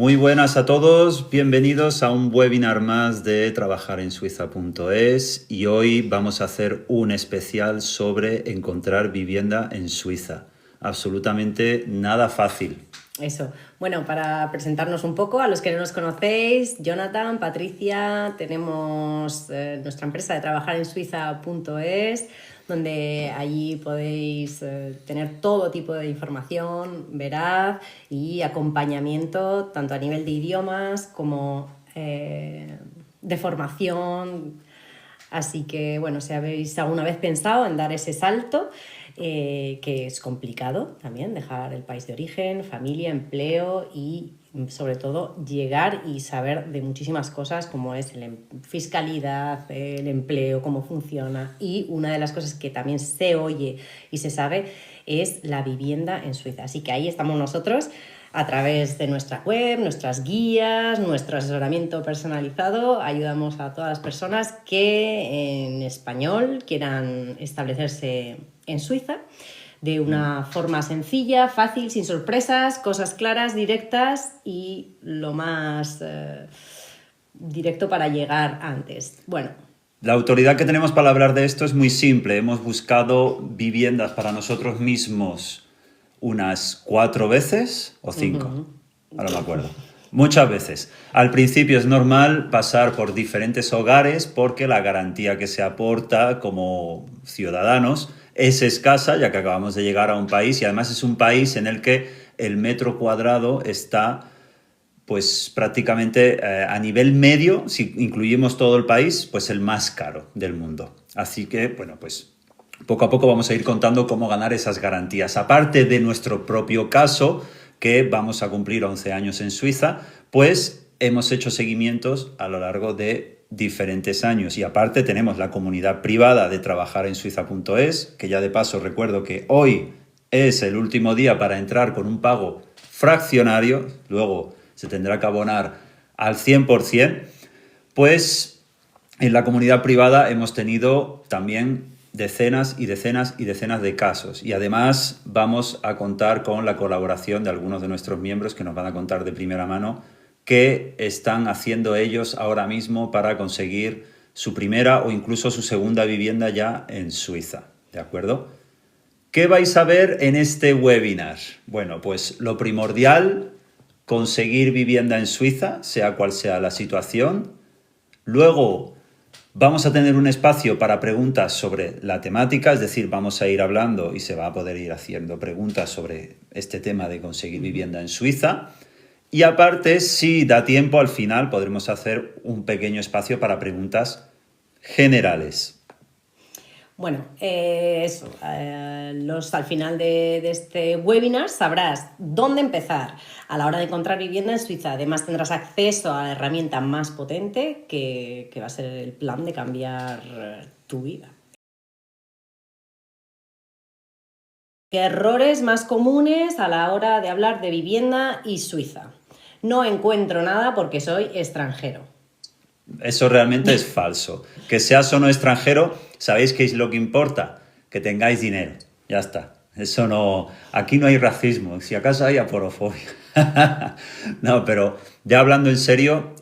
Muy buenas a todos, bienvenidos a un webinar más de trabajarensuiza.es y hoy vamos a hacer un especial sobre encontrar vivienda en Suiza. Absolutamente nada fácil. Eso. Bueno, para presentarnos un poco, a los que no nos conocéis, Jonathan, Patricia, tenemos nuestra empresa de trabajarensuiza.es, donde allí podéis tener todo tipo de información veraz y acompañamiento, tanto a nivel de idiomas como de formación. Así que, bueno, si habéis alguna vez pensado en dar ese salto, que es complicado también, dejar el país de origen, familia, empleo y sobre todo llegar y saber de muchísimas cosas como es fiscalidad, el empleo, cómo funciona, y una de las cosas que también se oye y se sabe es la vivienda en Suiza. Así que ahí estamos nosotros a través de nuestra web, nuestras guías, nuestro asesoramiento personalizado. Ayudamos a todas las personas que en español quieran establecerse en Suiza de una forma sencilla, fácil, sin sorpresas, cosas claras, directas y lo más directo para llegar antes. Bueno. La autoridad que tenemos para hablar de esto es muy simple. Hemos buscado viviendas para nosotros mismos unas 4 veces o 5, ahora me acuerdo. Muchas veces. Al principio es normal pasar por diferentes hogares porque la garantía que se aporta como ciudadanos es escasa, ya que acabamos de llegar a un país y además es un país en el que el metro cuadrado está pues prácticamente a nivel medio, si incluimos todo el país, pues el más caro del mundo. Así que, bueno, pues poco a poco vamos a ir contando cómo ganar esas garantías. Aparte de nuestro propio caso, que vamos a cumplir 11 años en Suiza, pues hemos hecho seguimientos a lo largo de diferentes años. Y aparte tenemos la comunidad privada de trabajarensuiza.es, que ya de paso recuerdo que hoy es el último día para entrar con un pago fraccionario, luego se tendrá que abonar al 100%, pues en la comunidad privada hemos tenido también decenas y decenas y decenas de casos y además vamos a contar con la colaboración de algunos de nuestros miembros que nos van a contar de primera mano qué están haciendo ellos ahora mismo para conseguir su primera o incluso su segunda vivienda ya en Suiza, ¿de acuerdo? ¿Qué vais a ver en este webinar? Bueno, pues lo primordial, conseguir vivienda en Suiza, sea cual sea la situación. Luego vamos a tener un espacio para preguntas sobre la temática, es decir, vamos a ir hablando y se va a poder ir haciendo preguntas sobre este tema de conseguir vivienda en Suiza. Y aparte, si da tiempo, al final podremos hacer un pequeño espacio para preguntas generales. Bueno, eso, al final de este webinar sabrás dónde empezar a la hora de encontrar vivienda en Suiza. Además tendrás acceso a la herramienta más potente que va a ser el plan de cambiar tu vida. Errores más comunes a la hora de hablar de vivienda y Suiza. No encuentro nada porque soy extranjero. Eso realmente es falso. Que seas o no extranjero, ¿sabéis qué es lo que importa? Que tengáis dinero. Ya está. Eso no... Aquí no hay racismo. Si acaso hay aporofobia. No, pero ya hablando en serio,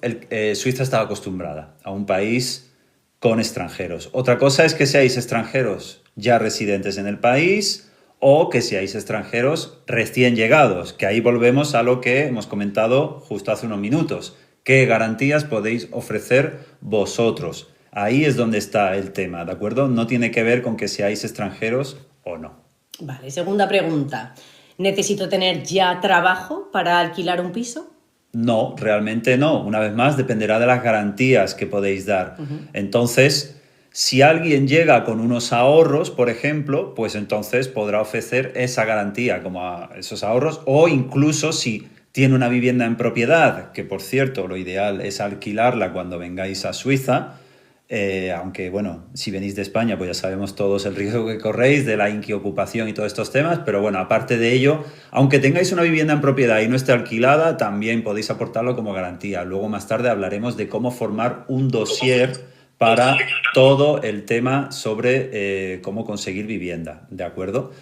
Suiza estaba acostumbrada a un país con extranjeros. Otra cosa es que seáis extranjeros ya residentes en el país o que seáis extranjeros recién llegados, que ahí volvemos a lo que hemos comentado justo hace unos minutos. ¿Qué garantías podéis ofrecer vosotros? Ahí es donde está el tema, ¿de acuerdo? No tiene que ver con que seáis extranjeros o no. Vale, segunda pregunta. ¿Necesito tener ya trabajo para alquilar un piso? No, realmente no. Una vez más, dependerá de las garantías que podéis dar. Entonces, si alguien llega con unos ahorros, por ejemplo, pues entonces podrá ofrecer esa garantía como a esos ahorros o incluso si tiene una vivienda en propiedad, que por cierto, lo ideal es alquilarla cuando vengáis a Suiza, aunque bueno, si venís de España, pues ya sabemos todos el riesgo que corréis de la inquiocupación y todos estos temas, pero bueno, aparte de ello, aunque tengáis una vivienda en propiedad y no esté alquilada, también podéis aportarlo como garantía. Luego más tarde hablaremos de cómo formar un dossier para todo el tema sobre cómo conseguir vivienda, ¿de acuerdo?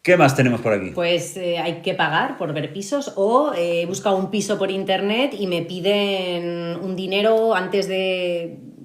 ¿Qué más tenemos por aquí? Pues hay que pagar por ver pisos o he buscado un piso por internet y me piden un dinero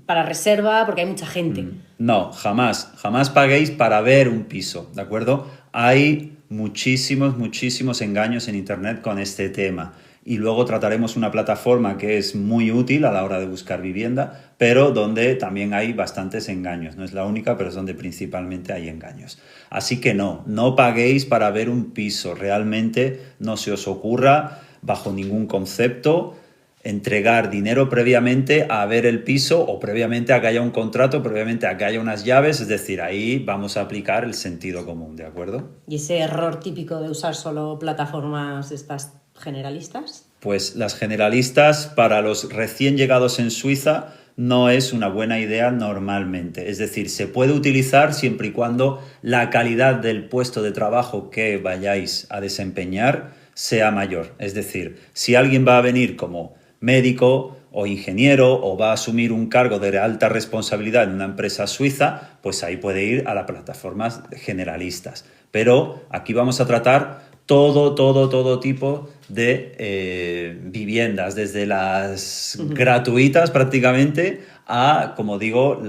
para reserva porque hay mucha gente. No, jamás, jamás paguéis para ver un piso, ¿de acuerdo? Hay muchísimos engaños en internet con este tema. Y luego trataremos una plataforma que es muy útil a la hora de buscar vivienda, pero donde también hay bastantes engaños. No es la única, pero es donde principalmente hay engaños. Así que no paguéis para ver un piso. Realmente no se os ocurra, bajo ningún concepto, entregar dinero previamente a ver el piso o previamente a que haya un contrato, previamente a que haya unas llaves. Es decir, ahí vamos a aplicar el sentido común, ¿de acuerdo? ¿Y ese error típico de usar solo plataformas estas generalistas? Pues las generalistas para los recién llegados en Suiza no es una buena idea normalmente. Es decir, se puede utilizar siempre y cuando la calidad del puesto de trabajo que vayáis a desempeñar sea mayor. Es decir, si alguien va a venir como médico o ingeniero o va a asumir un cargo de alta responsabilidad en una empresa suiza, pues ahí puede ir a las plataformas generalistas. Pero aquí vamos a tratar todo tipo de viviendas, desde las gratuitas prácticamente a, como digo,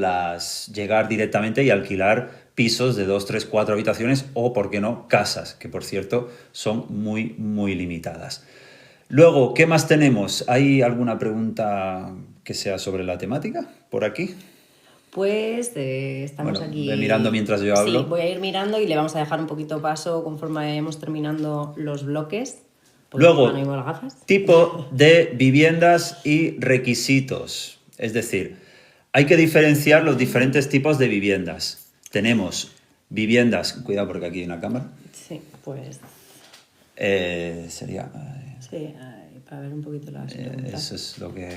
llegar directamente y alquilar pisos de 2, 3, 4 habitaciones o, por qué no, casas, que por cierto son muy limitadas. Luego, ¿qué más tenemos? ¿Hay alguna pregunta que sea sobre la temática por aquí? Pues estamos aquí. Ve mirando mientras yo hablo. Sí, voy a ir mirando y le vamos a dejar un poquito paso conforme vayamos terminando los bloques. Luego, tipo de viviendas y requisitos. Es decir, hay que diferenciar los diferentes tipos de viviendas. Tenemos viviendas, cuidado porque aquí hay una cámara. Sí, pues. Sería. Sí, para ver un poquito las preguntas. Eso es lo que.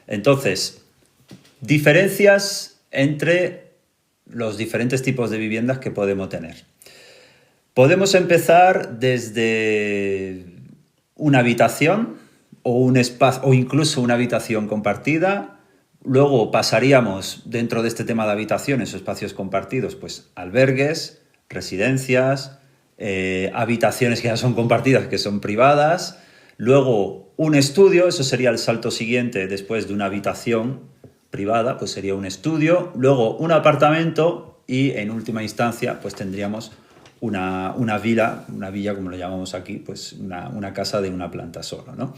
Entonces, diferencias entre los diferentes tipos de viviendas que podemos tener. Podemos empezar desde una habitación o un espacio o incluso una habitación compartida. Luego pasaríamos dentro de este tema de habitaciones o espacios compartidos, pues albergues, residencias, habitaciones que ya son compartidas, que son privadas. Luego un estudio, eso sería el salto siguiente después de una habitación privada, pues sería un estudio. Luego un apartamento y en última instancia pues tendríamos una villa como lo llamamos aquí, pues una casa de una planta solo, ¿no?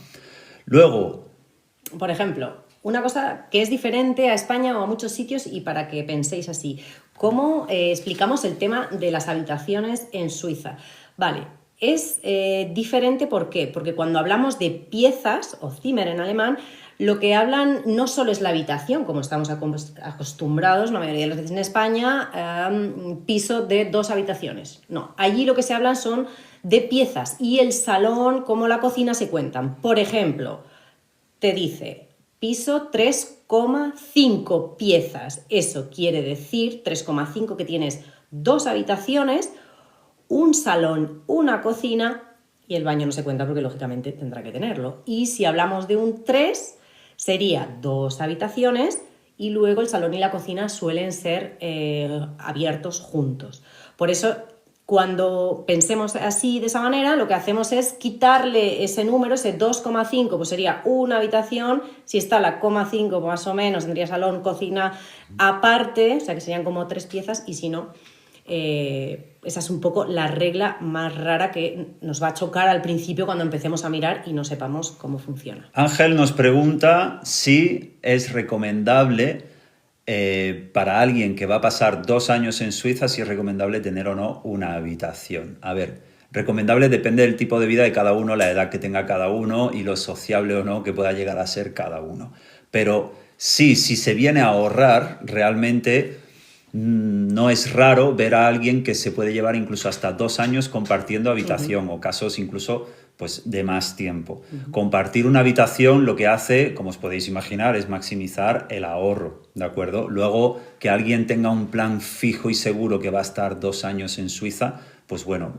Luego... Por ejemplo, una cosa que es diferente a España o a muchos sitios y para que penséis así, ¿cómo explicamos el tema de las habitaciones en Suiza? Vale, es diferente, ¿por qué? Porque cuando hablamos de piezas, o Zimmer en alemán, lo que hablan no solo es la habitación, como estamos acostumbrados la mayoría de las veces en España, piso de 2 habitaciones. No, allí lo que se hablan son de piezas y el salón como la cocina se cuentan. Por ejemplo, te dice piso 3,5 piezas. Eso quiere decir 3,5 que tienes 2 habitaciones, un salón, una cocina y el baño no se cuenta porque lógicamente tendrá que tenerlo. Y si hablamos de un 3, sería 2 habitaciones y luego el salón y la cocina suelen ser abiertos juntos. Por eso, cuando pensemos así de esa manera, lo que hacemos es quitarle ese número, ese 2,5, pues sería una habitación. Si está la 0,5 más o menos, tendría salón, cocina aparte, o sea que serían como 3 piezas y si no... esa es un poco la regla más rara que nos va a chocar al principio cuando empecemos a mirar y no sepamos cómo funciona. Ángel nos pregunta si es recomendable para alguien que va a pasar 2 años en Suiza, si es recomendable tener o no una habitación. A ver, recomendable depende del tipo de vida de cada uno, la edad que tenga cada uno y lo sociable o no que pueda llegar a ser cada uno. Pero sí, si se viene a ahorrar, realmente... no es raro ver a alguien que se puede llevar incluso hasta 2 años compartiendo habitación o casos incluso pues, de más tiempo. Compartir una habitación lo que hace, como os podéis imaginar, es maximizar el ahorro, ¿de acuerdo? Luego, que alguien tenga un plan fijo y seguro que va a estar 2 años en Suiza, pues bueno,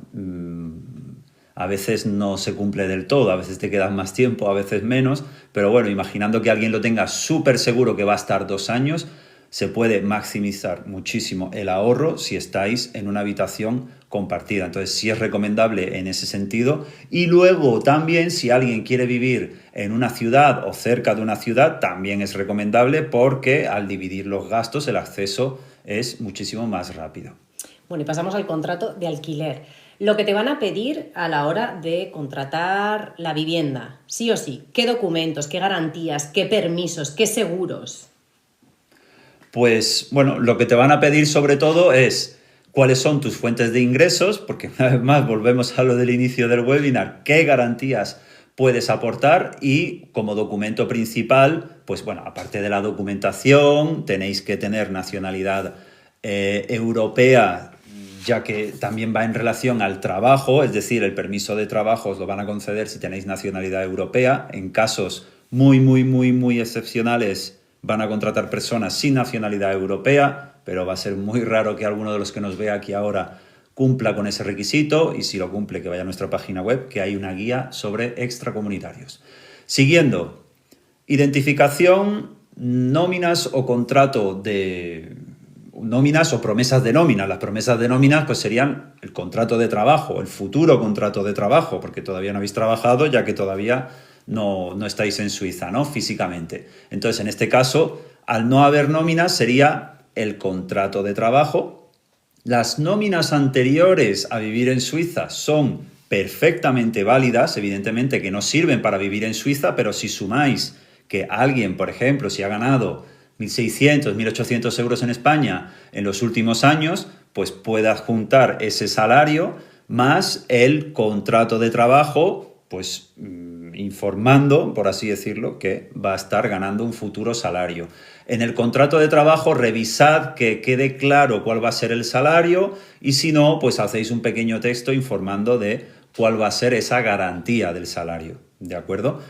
a veces no se cumple del todo, a veces te quedas más tiempo, a veces menos, pero bueno, imaginando que alguien lo tenga súper seguro que va a estar 2 años, se puede maximizar muchísimo el ahorro si estáis en una habitación compartida. Entonces sí es recomendable en ese sentido. Y luego también si alguien quiere vivir en una ciudad o cerca de una ciudad, también es recomendable porque al dividir los gastos el acceso es muchísimo más rápido. Bueno, y pasamos al contrato de alquiler. Lo que te van a pedir a la hora de contratar la vivienda, sí o sí. ¿Qué documentos, qué garantías, qué permisos, qué seguros? Pues bueno, lo que te van a pedir sobre todo es cuáles son tus fuentes de ingresos, porque una vez más volvemos a lo del inicio del webinar, qué garantías puedes aportar y como documento principal, pues bueno, aparte de la documentación, tenéis que tener nacionalidad europea, ya que también va en relación al trabajo, es decir, el permiso de trabajo os lo van a conceder si tenéis nacionalidad europea. En casos muy excepcionales van a contratar personas sin nacionalidad europea, pero va a ser muy raro que alguno de los que nos vea aquí ahora cumpla con ese requisito y si lo cumple que vaya a nuestra página web, que hay una guía sobre extracomunitarios. Siguiendo, identificación, nóminas o contrato de... nóminas o promesas de nómina. Las promesas de nómina pues serían el contrato de trabajo, el futuro contrato de trabajo, porque todavía no habéis trabajado, ya que todavía no estáis en Suiza, ¿no? Físicamente. Entonces, en este caso, al no haber nóminas, sería el contrato de trabajo. Las nóminas anteriores a vivir en Suiza son perfectamente válidas, evidentemente que no sirven para vivir en Suiza, pero si sumáis que alguien, por ejemplo, si ha ganado 1.600, 1.800 euros en España en los últimos años, pues puede adjuntar ese salario más el contrato de trabajo, pues informando, por así decirlo, que va a estar ganando un futuro salario. En el contrato de trabajo revisad que quede claro cuál va a ser el salario y si no, pues hacéis un pequeño texto informando de cuál va a ser esa garantía del salario, ¿de acuerdo?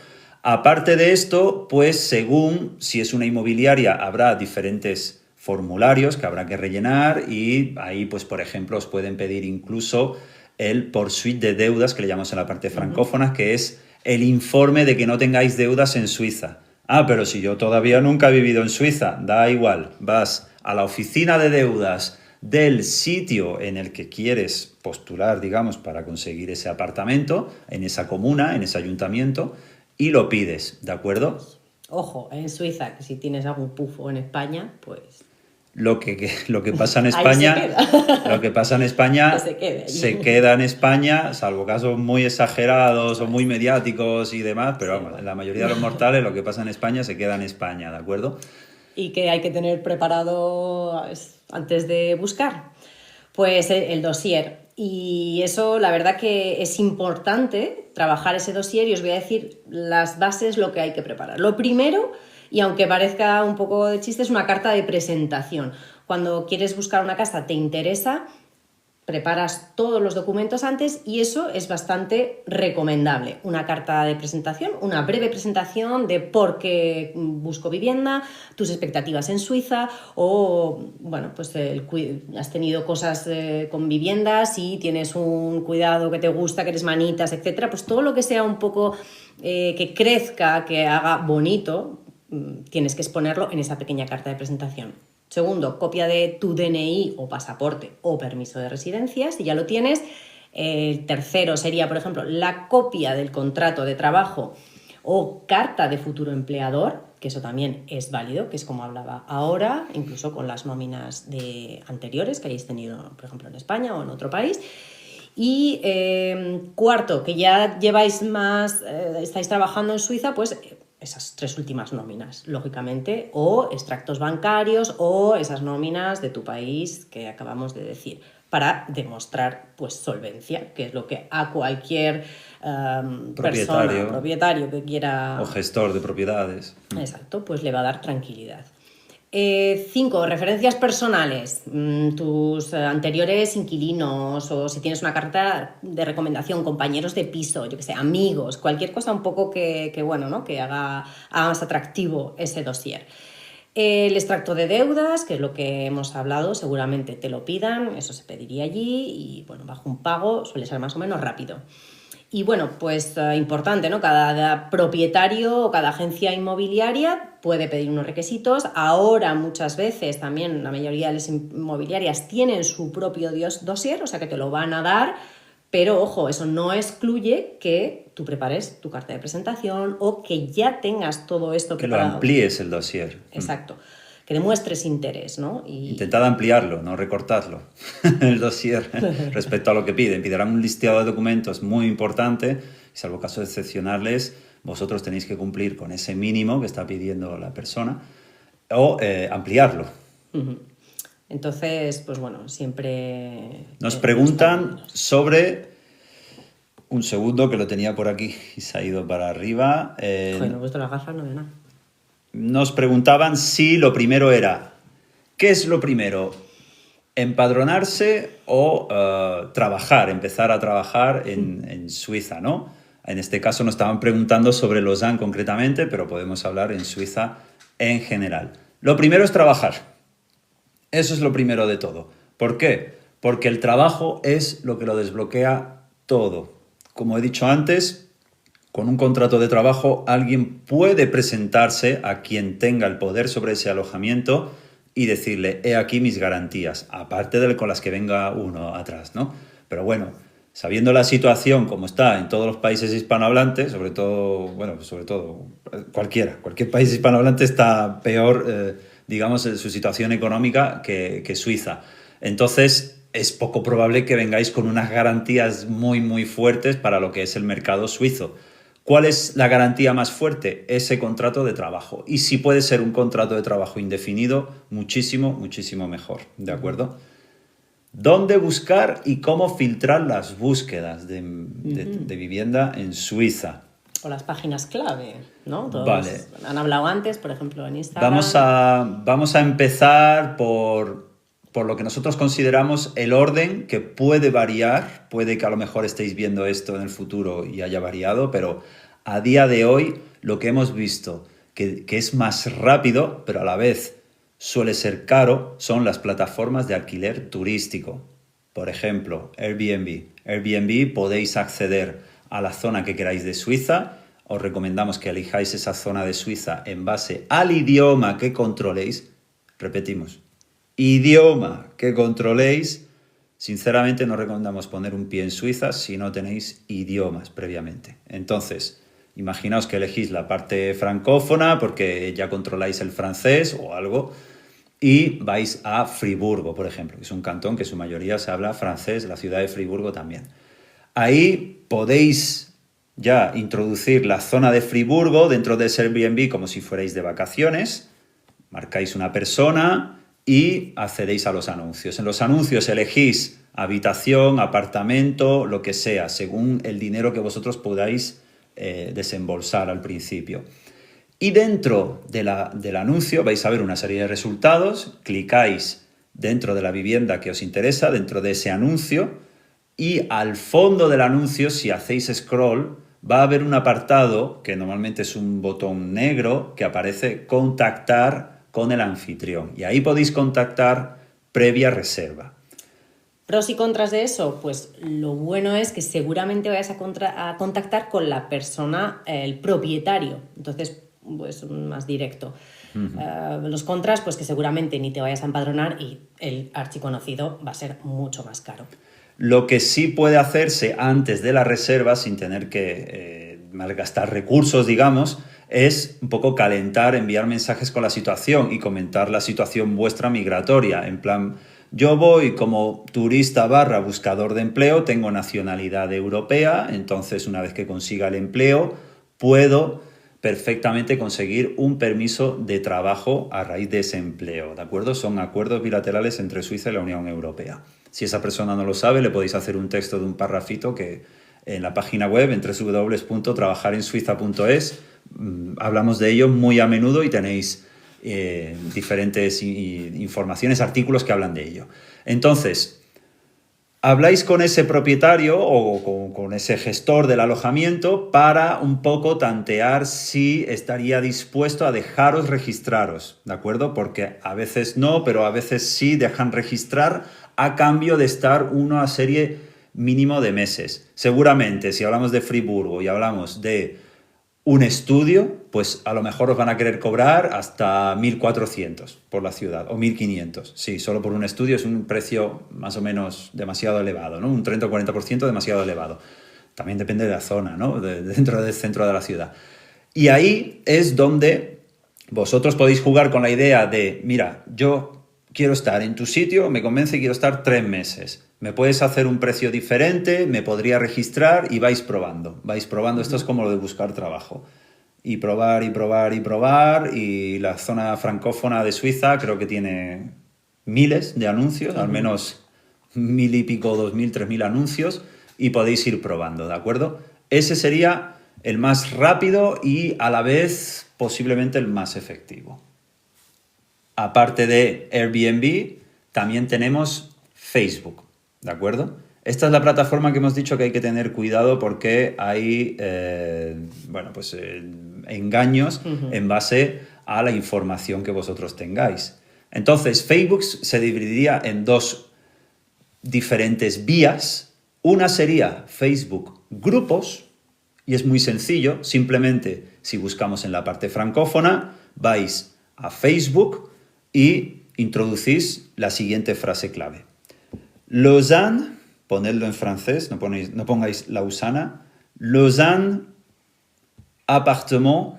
Aparte de esto, pues según si es una inmobiliaria habrá diferentes formularios que habrá que rellenar y ahí pues por ejemplo os pueden pedir incluso el poursuite de deudas que le llamamos en la parte francófona, que es el informe de que no tengáis deudas en Suiza. Ah, pero si yo todavía nunca he vivido en Suiza, da igual, vas a la oficina de deudas del sitio en el que quieres postular, digamos, para conseguir ese apartamento, en esa comuna, en ese ayuntamiento, y lo pides, ¿de acuerdo? Ojo, en Suiza, que si tienes algún pufo en España, pues... Lo que pasa en España, lo que pasa en España se queda en España, salvo casos muy exagerados o muy mediáticos y demás, pero vamos, la mayoría de los mortales lo que pasa en España se queda en España, ¿de acuerdo? Y que hay que tener preparado antes de buscar, pues el dossier. Y eso, la verdad que es importante trabajar ese dossier y os voy a decir las bases, lo que hay que preparar. Lo primero, y aunque parezca un poco de chiste, es una carta de presentación. Cuando quieres buscar una casa, te interesa, preparas todos los documentos antes y eso es bastante recomendable. Una carta de presentación, una breve presentación de por qué busco vivienda, tus expectativas en Suiza o, bueno, pues has tenido cosas con viviendas y tienes un cuidado que te gusta, que eres manitas, etcétera. Pues todo lo que sea un poco que crezca, que haga bonito, tienes que exponerlo en esa pequeña carta de presentación. Segundo, copia de tu DNI o pasaporte o permiso de residencia, si ya lo tienes. El tercero sería, por ejemplo, la copia del contrato de trabajo o carta de futuro empleador, que eso también es válido, que es como hablaba ahora, incluso con las nóminas anteriores que hayáis tenido, por ejemplo, en España o en otro país. Y cuarto, que ya lleváis estáis trabajando en Suiza, pues esas 3 últimas nóminas, lógicamente, o extractos bancarios o esas nóminas de tu país que acabamos de decir, para demostrar pues solvencia, que es lo que a cualquier propietario que quiera... O gestor de propiedades. Exacto, pues le va a dar tranquilidad. 5, referencias personales, tus anteriores inquilinos o si tienes una carta de recomendación, compañeros de piso, yo que sé, amigos, cualquier cosa un poco que bueno, ¿no? Que haga más atractivo ese dossier. El extracto de deudas, que es lo que hemos hablado, seguramente te lo pidan, eso se pediría allí y bueno, bajo un pago suele ser más o menos rápido. Y bueno, pues importante, ¿no? Cada propietario o cada agencia inmobiliaria puede pedir unos requisitos. Ahora muchas veces también la mayoría de las inmobiliarias tienen su propio dossier, o sea que te lo van a dar, pero ojo, eso no excluye que tú prepares tu carta de presentación o que ya tengas todo esto Que preparado. lo amplíes el dossier. Exacto. Que demuestres interés, ¿no? Intentad ampliarlo, no recortarlo, el dossier, respecto a lo que piden. Piderán un listado de documentos muy importante y, salvo casos excepcionales, vosotros tenéis que cumplir con ese mínimo que está pidiendo la persona o ampliarlo. Entonces, pues bueno, siempre... Nos preguntan sobre... Un segundo, que lo tenía por aquí y se ha ido para arriba. Joder, me he puesto las gafas, no veo nada. Nos preguntaban si lo primero era... ¿Qué es lo primero? ¿Empadronarse o trabajar, empezar a trabajar en Suiza, ¿no? En este caso nos estaban preguntando sobre Lausanne concretamente, pero podemos hablar en Suiza en general. Lo primero es trabajar. Eso es lo primero de todo. ¿Por qué? Porque el trabajo es lo que lo desbloquea todo. Como he dicho antes, con un contrato de trabajo alguien puede presentarse a quien tenga el poder sobre ese alojamiento y decirle, he aquí mis garantías, aparte de con las que venga uno atrás, ¿no? Pero bueno, sabiendo la situación como está en todos los países hispanohablantes, sobre todo cualquier país hispanohablante está peor, digamos, en su situación económica que Suiza. Entonces, es poco probable que vengáis con unas garantías muy, muy fuertes para lo que es el mercado suizo. ¿Cuál es la garantía más fuerte? Ese contrato de trabajo. Y si puede ser un contrato de trabajo indefinido, muchísimo, muchísimo mejor. ¿De acuerdo? ¿Dónde buscar y cómo filtrar las búsquedas de vivienda en Suiza? O las páginas clave, ¿no? Todos Vale. han hablado antes, por ejemplo, en Instagram. Vamos a empezar por lo que nosotros consideramos el orden, que puede variar, puede que a lo mejor estéis viendo esto en el futuro y haya variado, pero a día de hoy lo que hemos visto que es más rápido, pero a la vez suele ser caro, son las plataformas de alquiler turístico. Por ejemplo, Airbnb. Airbnb podéis acceder a la zona que queráis de Suiza. Os recomendamos que elijáis esa zona de Suiza en base al idioma que controléis. Repetimos. Idioma que controléis. Sinceramente no recomendamos poner un pie en Suiza si no tenéis idiomas previamente. Entonces, imaginaos que elegís la parte francófona porque ya controláis el francés o algo y vais a Friburgo, por ejemplo, que es un cantón que en su mayoría se habla francés, la ciudad de Friburgo también. Ahí podéis ya introducir la zona de Friburgo dentro de ese Airbnb como si fuerais de vacaciones, marcáis una persona y accedéis a los anuncios. En los anuncios elegís habitación, apartamento, lo que sea, según el dinero que vosotros podáis desembolsar al principio. Y dentro del anuncio vais a ver una serie de resultados, clicáis dentro de la vivienda que os interesa, dentro de ese anuncio, y al fondo del anuncio, si hacéis scroll, va a haber un apartado, que normalmente es un botón negro, que aparece contactar con el anfitrión. Y ahí podéis contactar previa reserva. ¿Pros y contras de eso? Pues lo bueno es que seguramente vayas a contactar con la persona, el propietario. Entonces, pues más directo. Los contras, pues que seguramente ni te vayas a empadronar y el archiconocido va a ser mucho más caro. Lo que sí puede hacerse antes de la reserva, sin tener que malgastar recursos, digamos, es un poco calentar, enviar mensajes con la situación y comentar la situación vuestra migratoria. En plan, yo voy como turista / buscador de empleo, tengo nacionalidad europea, entonces una vez que consiga el empleo, puedo perfectamente conseguir un permiso de trabajo a raíz de ese empleo, ¿de acuerdo? Son acuerdos bilaterales entre Suiza y la Unión Europea. Si esa persona no lo sabe, le podéis hacer un texto de un parrafito que en la página web, en www.trabajarensuiza.es, hablamos de ello muy a menudo y tenéis diferentes informaciones, artículos que hablan de ello. Entonces, habláis con ese propietario o con ese gestor del alojamiento para un poco tantear si estaría dispuesto a dejaros registraros, ¿de acuerdo? Porque a veces no, pero a veces sí dejan registrar a cambio de estar una serie mínimo de meses. Seguramente, si hablamos de Friburgo y hablamos de un estudio, pues a lo mejor os van a querer cobrar hasta 1.400 por la ciudad, o 1.500. Sí, solo por un estudio es un precio más o menos demasiado elevado, ¿no? Un 30 o 40% demasiado elevado. También depende de la zona, ¿no? Dentro del centro de la ciudad. Y ahí es donde vosotros podéis jugar con la idea de, mira, yo quiero estar en tu sitio, me convence y quiero estar 3 meses. Me puedes hacer un precio diferente, me podría registrar y vais probando. Esto es como lo de buscar trabajo. Y probar, y probar, y probar. Y la zona francófona de Suiza creo que tiene miles de anuncios, al menos 1.000 y pico, 2.000, 3.000 anuncios. Y podéis ir probando, ¿de acuerdo? Ese sería el más rápido y a la vez posiblemente el más efectivo. Aparte de Airbnb, también tenemos Facebook, ¿de acuerdo? Esta es la plataforma que hemos dicho que hay que tener cuidado porque hay engaños en base a la información que vosotros tengáis. Entonces, Facebook se dividiría en 2 diferentes vías. Una sería Facebook Grupos, y es muy sencillo. Simplemente, si buscamos en la parte francófona, vais a Facebook y introducís la siguiente frase clave. Lausanne, ponedlo en francés, no pongáis Lausana. Lausanne, appartement,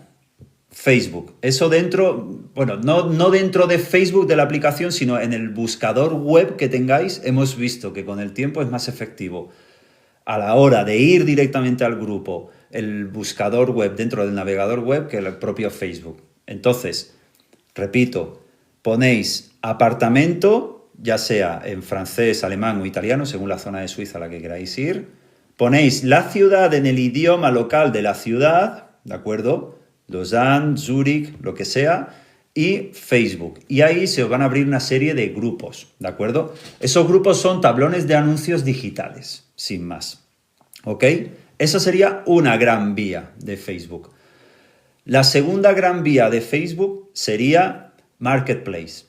Facebook. Eso dentro, no dentro de Facebook de la aplicación, sino en el buscador web que tengáis. Hemos visto que con el tiempo es más efectivo a la hora de ir directamente al grupo, el buscador web dentro del navegador web que el propio Facebook. Entonces, repito, ponéis apartamento, ya sea en francés, alemán o italiano, según la zona de Suiza a la que queráis ir. Ponéis la ciudad en el idioma local de la ciudad, ¿de acuerdo? Lausanne, Zúrich, lo que sea, y Facebook. Y ahí se os van a abrir una serie de grupos, ¿de acuerdo? Esos grupos son tablones de anuncios digitales, sin más. ¿Ok? Esa sería una gran vía de Facebook. La segunda gran vía de Facebook sería Marketplace.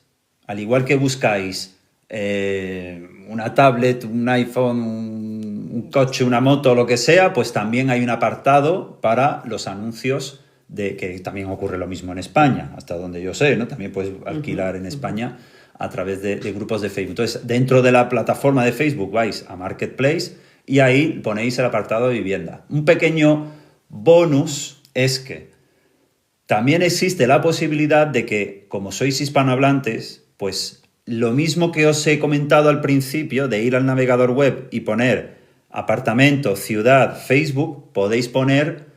Al igual que buscáis una tablet, un iPhone, un coche, una moto, lo que sea, pues también hay un apartado para los anuncios que también ocurre lo mismo en España, hasta donde yo sé, ¿no? También puedes alquilar en España a través de grupos de Facebook. Entonces, dentro de la plataforma de Facebook vais a Marketplace y ahí ponéis el apartado de vivienda. Un pequeño bonus es que también existe la posibilidad de que, como sois hispanohablantes, pues lo mismo que os he comentado al principio, de ir al navegador web y poner apartamento, ciudad, Facebook, podéis poner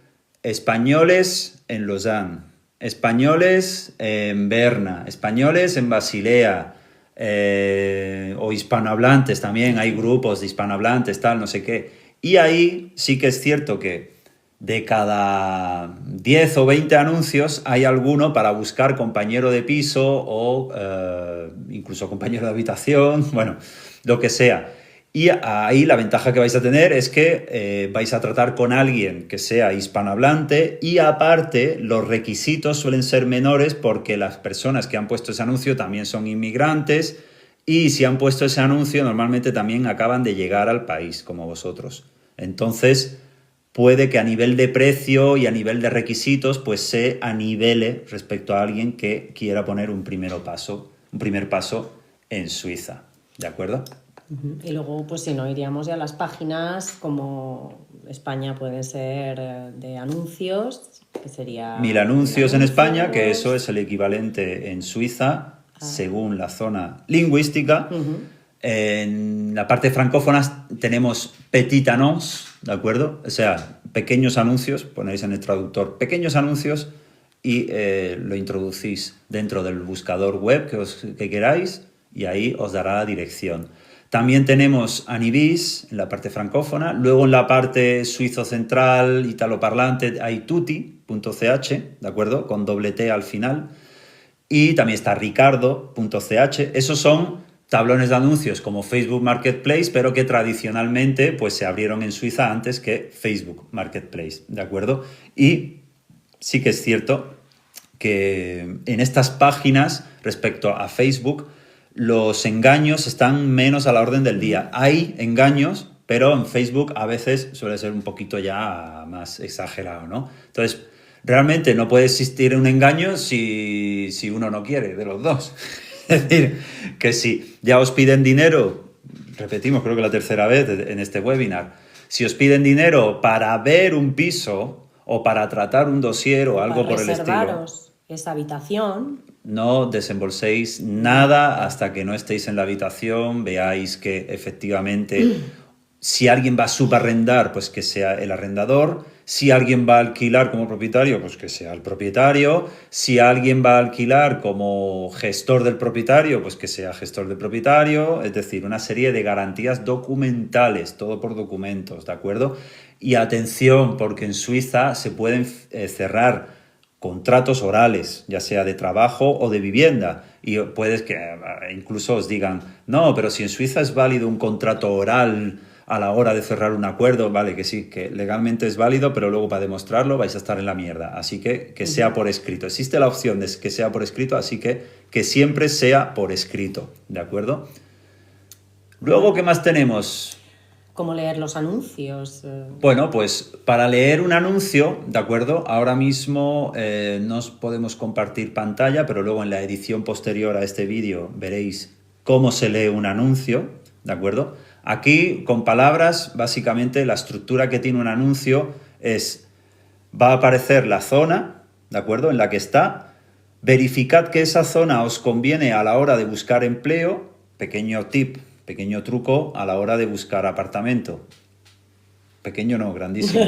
españoles en Lausanne, españoles en Berna, españoles en Basilea, o hispanohablantes también, hay grupos de hispanohablantes, tal, no sé qué. Y ahí sí que es cierto que de cada 10 o 20 anuncios hay alguno para buscar compañero de piso o incluso compañero de habitación, bueno, lo que sea. Y ahí la ventaja que vais a tener es que vais a tratar con alguien que sea hispanohablante y aparte los requisitos suelen ser menores porque las personas que han puesto ese anuncio también son inmigrantes y si han puesto ese anuncio normalmente también acaban de llegar al país como vosotros. Entonces puede que a nivel de precio y a nivel de requisitos pues se anivele respecto a alguien que quiera poner un primer paso en Suiza. ¿De acuerdo? Y luego, pues si no, iríamos ya a las páginas como España pueden ser de anuncios, que sería... 1000 anuncios en España, que eso es el equivalente en Suiza, según la zona lingüística. En la parte francófona tenemos petit annonce, ¿de acuerdo? O sea, pequeños anuncios, ponéis en el traductor pequeños anuncios y lo introducís dentro del buscador web que queráis y ahí os dará la dirección. También tenemos Anibis en la parte francófona. Luego en la parte suizo central, italoparlante, hay tutti.ch, ¿de acuerdo? Con doble T al final. Y también está ricardo.ch. Esos son tablones de anuncios como Facebook Marketplace, pero que tradicionalmente pues, se abrieron en Suiza antes que Facebook Marketplace, ¿de acuerdo? Y sí que es cierto que en estas páginas, respecto a Facebook, los engaños están menos a la orden del día. Hay engaños, pero en Facebook a veces suele ser un poquito ya más exagerado, ¿no? Entonces, realmente no puede existir un engaño si uno no quiere, de los dos. Es decir, que si ya os piden dinero, repetimos creo que la tercera vez en este webinar, si os piden dinero para ver un piso o para tratar un dossier o algo por el estilo, reservaros esa habitación, no desembolséis nada hasta que no estéis en la habitación, veáis que efectivamente si alguien va a subarrendar, pues que sea el arrendador. Si alguien va a alquilar como propietario, pues que sea el propietario. Si alguien va a alquilar como gestor del propietario, pues que sea gestor del propietario. Es decir, una serie de garantías documentales, todo por documentos, ¿de acuerdo? Y atención, porque en Suiza se pueden cerrar contratos orales, ya sea de trabajo o de vivienda. Y puedes que incluso os digan, no, pero si en Suiza es válido un contrato oral a la hora de cerrar un acuerdo, vale, que sí, que legalmente es válido, pero luego para demostrarlo vais a estar en la mierda. Así que sea por escrito. Existe la opción de que sea por escrito, así que siempre sea por escrito, ¿de acuerdo? Luego, ¿qué más tenemos? cómo leer los anuncios. Bueno, pues para leer un anuncio, ¿de acuerdo? Ahora mismo no os podemos compartir pantalla, pero luego en la edición posterior a este vídeo veréis cómo se lee un anuncio, ¿de acuerdo? Aquí, con palabras, básicamente la estructura que tiene un anuncio es, va a aparecer la zona, ¿de acuerdo?, en la que está. Verificad que esa zona os conviene a la hora de buscar empleo, pequeño tip, pequeño truco a la hora de buscar apartamento. Pequeño no, grandísimo.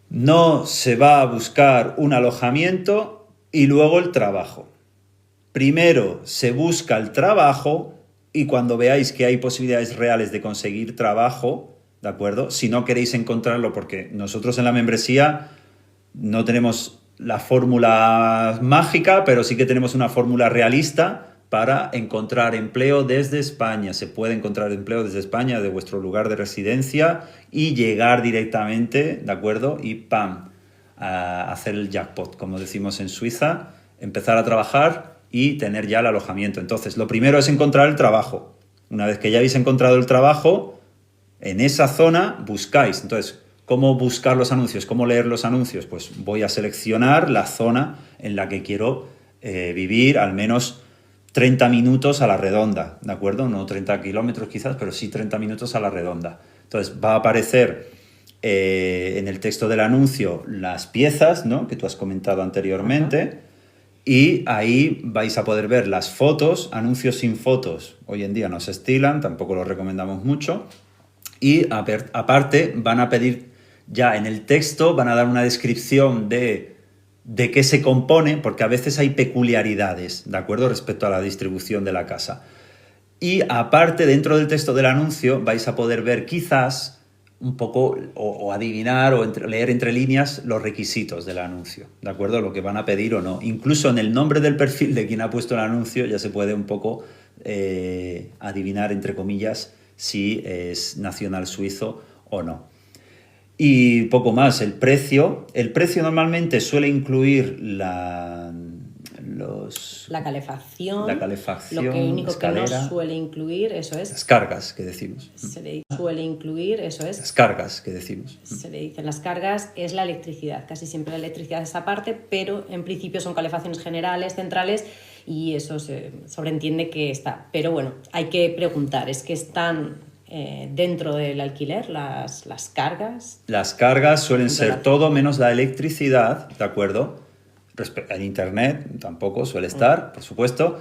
No se va a buscar un alojamiento y luego el trabajo. Primero se busca el trabajo y cuando veáis que hay posibilidades reales de conseguir trabajo, ¿de acuerdo? Si no queréis encontrarlo, porque nosotros en la membresía no tenemos la fórmula mágica, pero sí que tenemos una fórmula realista para encontrar empleo desde España. Se puede encontrar empleo desde España, de vuestro lugar de residencia, y llegar directamente, ¿de acuerdo? Y ¡pam!, a hacer el jackpot, como decimos en Suiza, empezar a trabajar y tener ya el alojamiento. Entonces, lo primero es encontrar el trabajo. Una vez que ya habéis encontrado el trabajo, en esa zona buscáis. Entonces, ¿cómo buscar los anuncios? ¿Cómo leer los anuncios? Pues voy a seleccionar la zona en la que quiero vivir al menos 30 minutos a la redonda, ¿de acuerdo? No 30 kilómetros quizás, pero sí 30 minutos a la redonda. Entonces, va a aparecer en el texto del anuncio las piezas, ¿no?, que tú has comentado anteriormente. Y ahí vais a poder ver las fotos, anuncios sin fotos. Hoy en día no se estilan, tampoco los recomendamos mucho. Y aparte van a pedir ya en el texto, van a dar una descripción de qué se compone, porque a veces hay peculiaridades, ¿de acuerdo?, respecto a la distribución de la casa. Y aparte, dentro del texto del anuncio, vais a poder ver quizás un poco o adivinar o leer entre líneas los requisitos del anuncio, ¿de acuerdo?, lo que van a pedir o no. Incluso en el nombre del perfil de quien ha puesto el anuncio ya se puede un poco adivinar, entre comillas, si es nacional suizo o no. Y poco más, el precio normalmente suele incluir la calefacción. La calefacción, lo que único escalera, que no suele incluir, eso es. las cargas, que decimos. Suele incluir, eso es. Las cargas, que decimos. Se le dicen las cargas, es la electricidad. Casi siempre la electricidad es aparte, pero en principio son calefacciones generales, centrales, y eso se sobreentiende que está. Pero bueno, hay que preguntar, ¿es que están dentro del alquiler las cargas? Las cargas suelen ser todo menos la electricidad, ¿de acuerdo? El internet tampoco suele estar, por supuesto.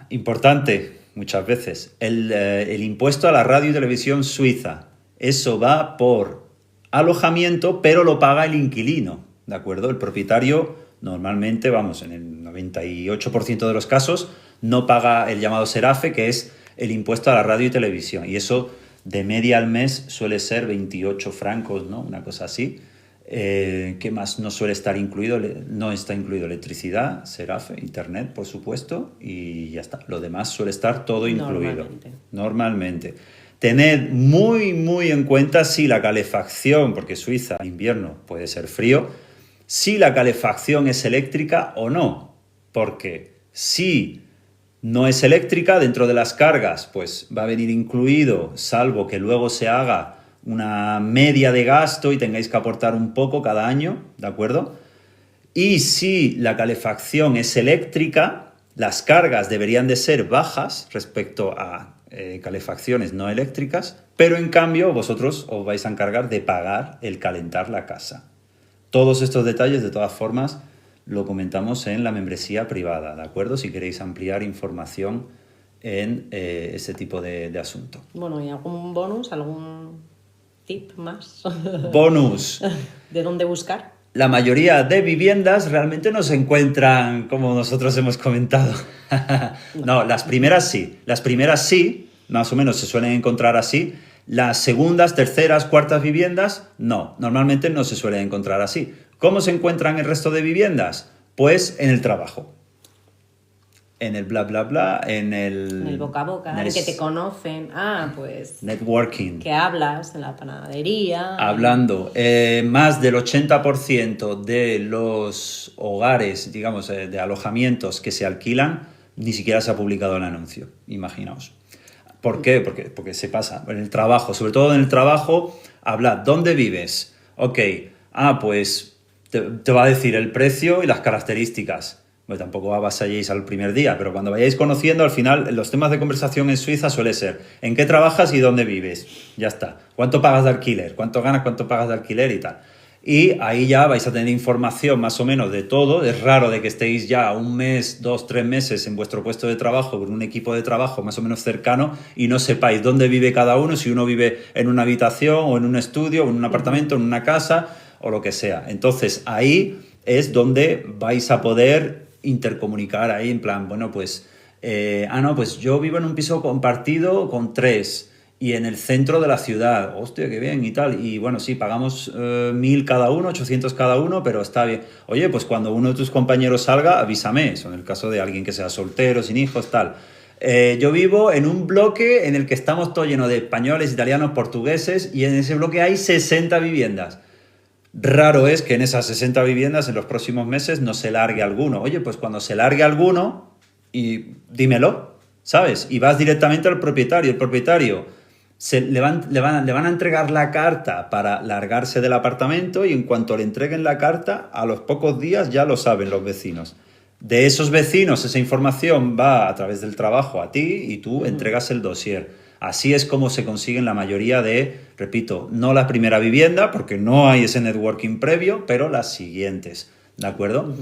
Importante, muchas veces, el impuesto a la radio y televisión suiza. Eso va por alojamiento, pero lo paga el inquilino, ¿de acuerdo? El propietario normalmente, vamos, en el 98% de los casos, no paga el llamado SERAFE, que es el impuesto a la radio y televisión. Y eso de media al mes suele ser 28 francos, ¿no? Una cosa así. ¿Qué más no suele estar incluido? No está incluido electricidad, SERAFE, internet, por supuesto, y ya está. Lo demás suele estar todo incluido. Normalmente. Tened muy, muy en cuenta si la calefacción, porque Suiza en invierno puede ser frío, si la calefacción es eléctrica o no. Porque si no es eléctrica, dentro de las cargas pues va a venir incluido, salvo que luego se haga una media de gasto y tengáis que aportar un poco cada año, ¿de acuerdo? Y si la calefacción es eléctrica, las cargas deberían de ser bajas respecto a calefacciones no eléctricas, pero en cambio vosotros os vais a encargar de pagar el calentar la casa. Todos estos detalles, de todas formas, lo comentamos en la membresía privada, ¿de acuerdo? Si queréis ampliar información en ese tipo de asunto. Bueno, ¿y algún bonus, algún tip más? Bonus. ¿De dónde buscar? La mayoría de viviendas realmente no se encuentran como nosotros hemos comentado. No, las primeras sí, más o menos se suelen encontrar así. Las segundas, terceras, cuartas viviendas, no, normalmente no se suelen encontrar así. ¿Cómo se encuentran el resto de viviendas? Pues en el trabajo. En el bla bla bla, en el boca a boca, en que te conocen. Pues networking. Que hablas en la panadería. Hablando, más del 80% de los hogares, digamos, de alojamientos que se alquilan, ni siquiera se ha publicado el anuncio, imaginaos. ¿Por qué? Porque se pasa en el trabajo, sobre todo en el trabajo, hablad, ¿dónde vives? Ok, pues te va a decir el precio y las características. Bueno, tampoco avasalléis al primer día, pero cuando vayáis conociendo, al final, los temas de conversación en Suiza suele ser ¿en qué trabajas y dónde vives? Ya está. ¿Cuánto pagas de alquiler? ¿Cuánto ganas? ¿Cuánto pagas de alquiler? Y tal. Y ahí ya vais a tener información más o menos de todo. Es raro de que estéis ya 1 mes, 2, 3 meses en vuestro puesto de trabajo con un equipo de trabajo más o menos cercano y no sepáis dónde vive cada uno, si uno vive en una habitación o en un estudio o en un apartamento, en una casa o lo que sea. Entonces ahí es donde vais a poder intercomunicar ahí en plan, bueno, pues, pues yo vivo en un piso compartido con 3 y en el centro de la ciudad. Hostia, qué bien y tal. Y bueno, sí, pagamos 1.000 cada uno, 800 cada uno, pero está bien. Oye, pues cuando uno de tus compañeros salga, avísame. Eso en el caso de alguien que sea soltero, sin hijos, tal. Yo vivo en un bloque en el que estamos todo lleno de españoles, italianos, portugueses y en ese bloque hay 60 viviendas. Raro es que en esas 60 viviendas en los próximos meses no se largue alguno. Oye, pues cuando se largue alguno, y dímelo, ¿sabes? Y vas directamente al propietario. El propietario le van a entregar la carta para largarse del apartamento y en cuanto le entreguen la carta, a los pocos días ya lo saben los vecinos. De esos vecinos, esa información va a través del trabajo a ti y tú entregas el dossier. Así es como se consiguen la mayoría de, repito, no la primera vivienda, porque no hay ese networking previo, pero las siguientes, ¿de acuerdo?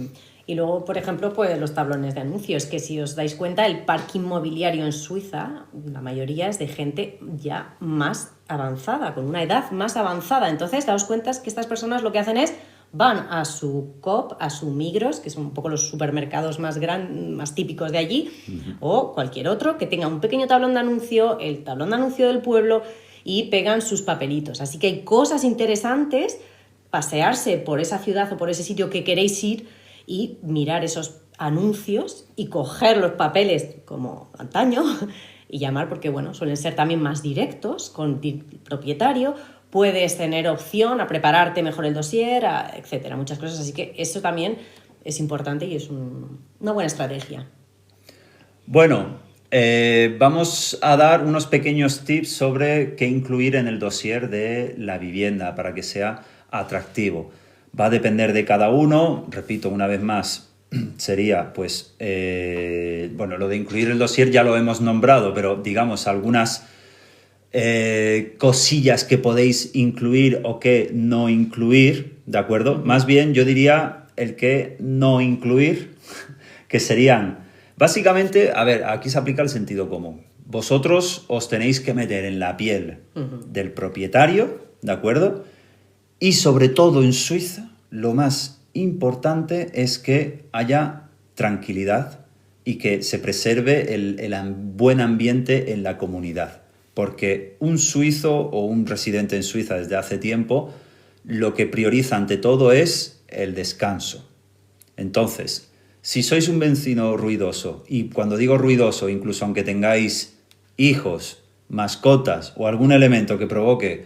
Y luego, por ejemplo, pues los tablones de anuncios, que si os dais cuenta, el parque inmobiliario en Suiza, la mayoría es de gente ya más avanzada, con una edad más avanzada. Entonces, daos cuenta que estas personas lo que hacen es van a su Coop, a su Migros, que son un poco los supermercados más típicos de allí, o cualquier otro, que tenga un pequeño tablón de anuncio, el tablón de anuncio del pueblo, y pegan sus papelitos. Así que hay cosas interesantes, pasearse por esa ciudad o por ese sitio que queréis ir y mirar esos anuncios y coger los papeles como antaño y llamar, porque bueno, suelen ser también más directos con el propietario. Puedes tener opción a prepararte mejor el dossier, etcétera, muchas cosas. Así que eso también es importante y es una buena estrategia. Bueno, vamos a dar unos pequeños tips sobre qué incluir en el dossier de la vivienda para que sea atractivo. Va a depender de cada uno, repito una vez más, sería pues, lo de incluir el dossier ya lo hemos nombrado, pero digamos algunas cosillas que podéis incluir o que no incluir, ¿de acuerdo? Más bien yo diría el que no incluir, que serían, básicamente, a ver, aquí se aplica el sentido común. Vosotros os tenéis que meter en la piel del propietario, ¿de acuerdo? Y sobre todo en Suiza, lo más importante es que haya tranquilidad y que se preserve el buen ambiente en la comunidad. Porque un suizo o un residente en Suiza desde hace tiempo lo que prioriza ante todo es el descanso. Entonces, si sois un vecino ruidoso, y cuando digo ruidoso, incluso aunque tengáis hijos, mascotas o algún elemento que provoque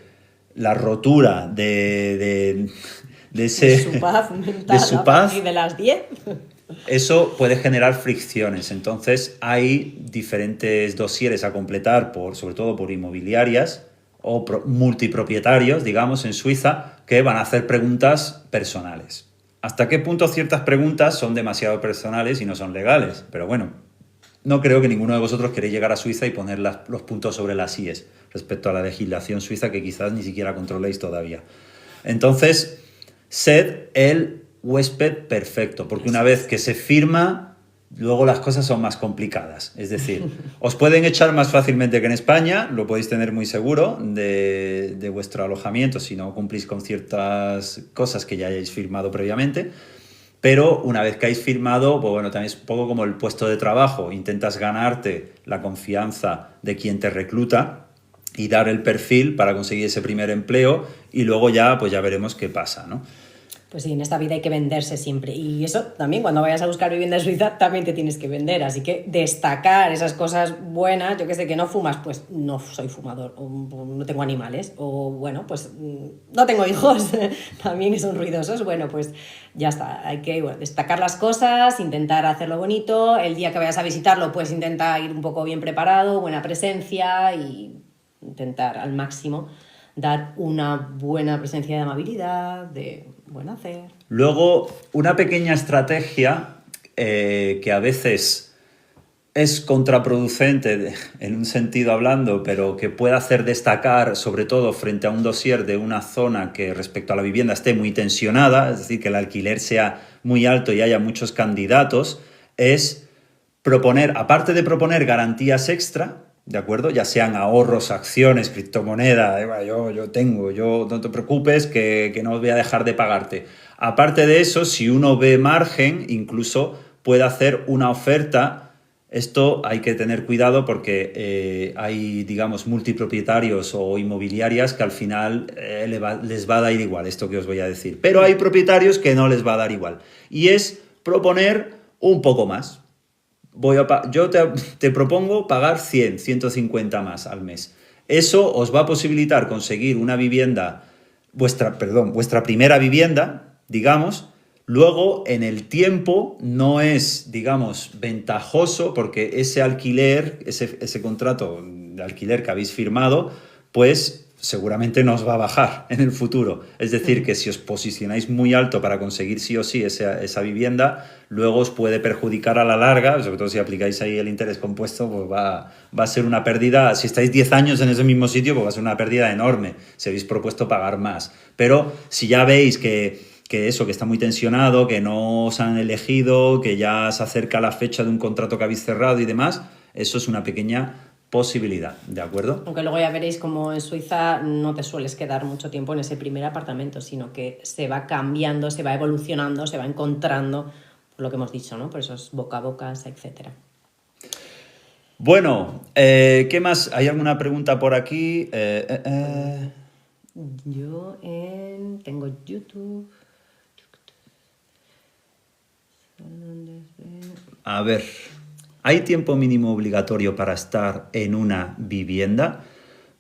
la rotura de su paz mental de su paz, y de las 10. eso puede generar fricciones. Entonces hay diferentes dosieres a completar, sobre todo por inmobiliarias o multipropietarios, digamos, en Suiza, que van a hacer preguntas personales. ¿Hasta qué punto ciertas preguntas son demasiado personales y no son legales? Pero bueno, no creo que ninguno de vosotros queréis llegar a Suiza y poner los puntos sobre las íes respecto a la legislación suiza que quizás ni siquiera controléis todavía. Entonces, sed el huésped perfecto, porque una vez que se firma, luego las cosas son más complicadas. Es decir, os pueden echar más fácilmente que en España, lo podéis tener muy seguro de vuestro alojamiento si no cumplís con ciertas cosas que ya hayáis firmado previamente. Pero una vez que hayáis firmado, pues bueno, también es un poco como el puesto de trabajo. Intentas ganarte la confianza de quien te recluta y dar el perfil para conseguir ese primer empleo y luego ya, pues ya veremos qué pasa, ¿no? Pues sí, en esta vida hay que venderse siempre. Y eso también, cuando vayas a buscar vivienda en Suiza, también te tienes que vender. Así que destacar esas cosas buenas, yo que sé, que no fumas, pues no soy fumador, o no tengo animales, o bueno, pues no tengo hijos, también que son ruidosos. Bueno, pues ya está. Hay que destacar las cosas, intentar hacerlo bonito. El día que vayas a visitarlo, pues intenta ir un poco bien preparado, buena presencia y intentar al máximo dar una buena presencia de amabilidad, de buen hacer. Luego, una pequeña estrategia que a veces es contraproducente en un sentido hablando, pero que puede hacer destacar, sobre todo frente a un dossier de una zona que respecto a la vivienda esté muy tensionada, es decir, que el alquiler sea muy alto y haya muchos candidatos, es proponer, aparte de proponer garantías extra, ¿de acuerdo? Ya sean ahorros, acciones, criptomoneda, yo tengo, no te preocupes que no voy a dejar de pagarte. Aparte de eso, si uno ve margen, incluso puede hacer una oferta. Esto hay que tener cuidado porque hay, digamos, multipropietarios o inmobiliarias que al final les va a dar igual esto que os voy a decir. Pero hay propietarios que no les va a dar igual. Y es proponer un poco más. Yo te propongo pagar 100, 150 más al mes. Eso os va a posibilitar conseguir una vivienda, vuestra primera vivienda, digamos. Luego, en el tiempo, no es, digamos, ventajoso porque ese alquiler, ese contrato de alquiler que habéis firmado, pues seguramente no os va a bajar en el futuro. Es decir, que si os posicionáis muy alto para conseguir sí o sí esa vivienda, luego os puede perjudicar a la larga, sobre todo si aplicáis ahí el interés compuesto, pues va a ser una pérdida. Si estáis 10 años en ese mismo sitio, pues va a ser una pérdida enorme si habéis propuesto pagar más. Pero si ya veis que está muy tensionado, que no os han elegido, que ya se acerca la fecha de un contrato que habéis cerrado y demás, eso es una pequeña posibilidad, ¿de acuerdo? Aunque luego ya veréis como en Suiza no te sueles quedar mucho tiempo en ese primer apartamento, sino que se va cambiando, se va evolucionando, se va encontrando, por lo que hemos dicho, ¿no? Por esos boca a boca, etcétera. Bueno, ¿qué más? ¿Hay alguna pregunta por aquí? Yo tengo YouTube. A ver, ¿hay tiempo mínimo obligatorio para estar en una vivienda?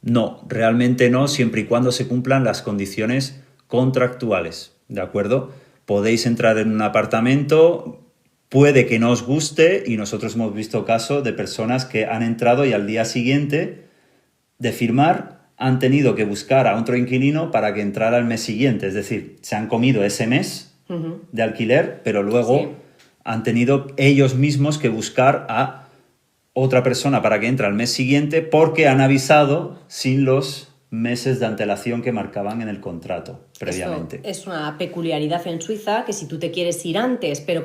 No, realmente no, siempre y cuando se cumplan las condiciones contractuales, ¿de acuerdo? Podéis entrar en un apartamento, puede que no os guste, y nosotros hemos visto casos de personas que han entrado y al día siguiente de firmar han tenido que buscar a otro inquilino para que entrara el mes siguiente, es decir, se han comido ese mes de alquiler, pero luego han tenido ellos mismos que buscar a otra persona para que entre al mes siguiente porque han avisado sin los meses de antelación que marcaban en el contrato previamente. Esto es una peculiaridad en Suiza, que si tú te quieres ir antes, pero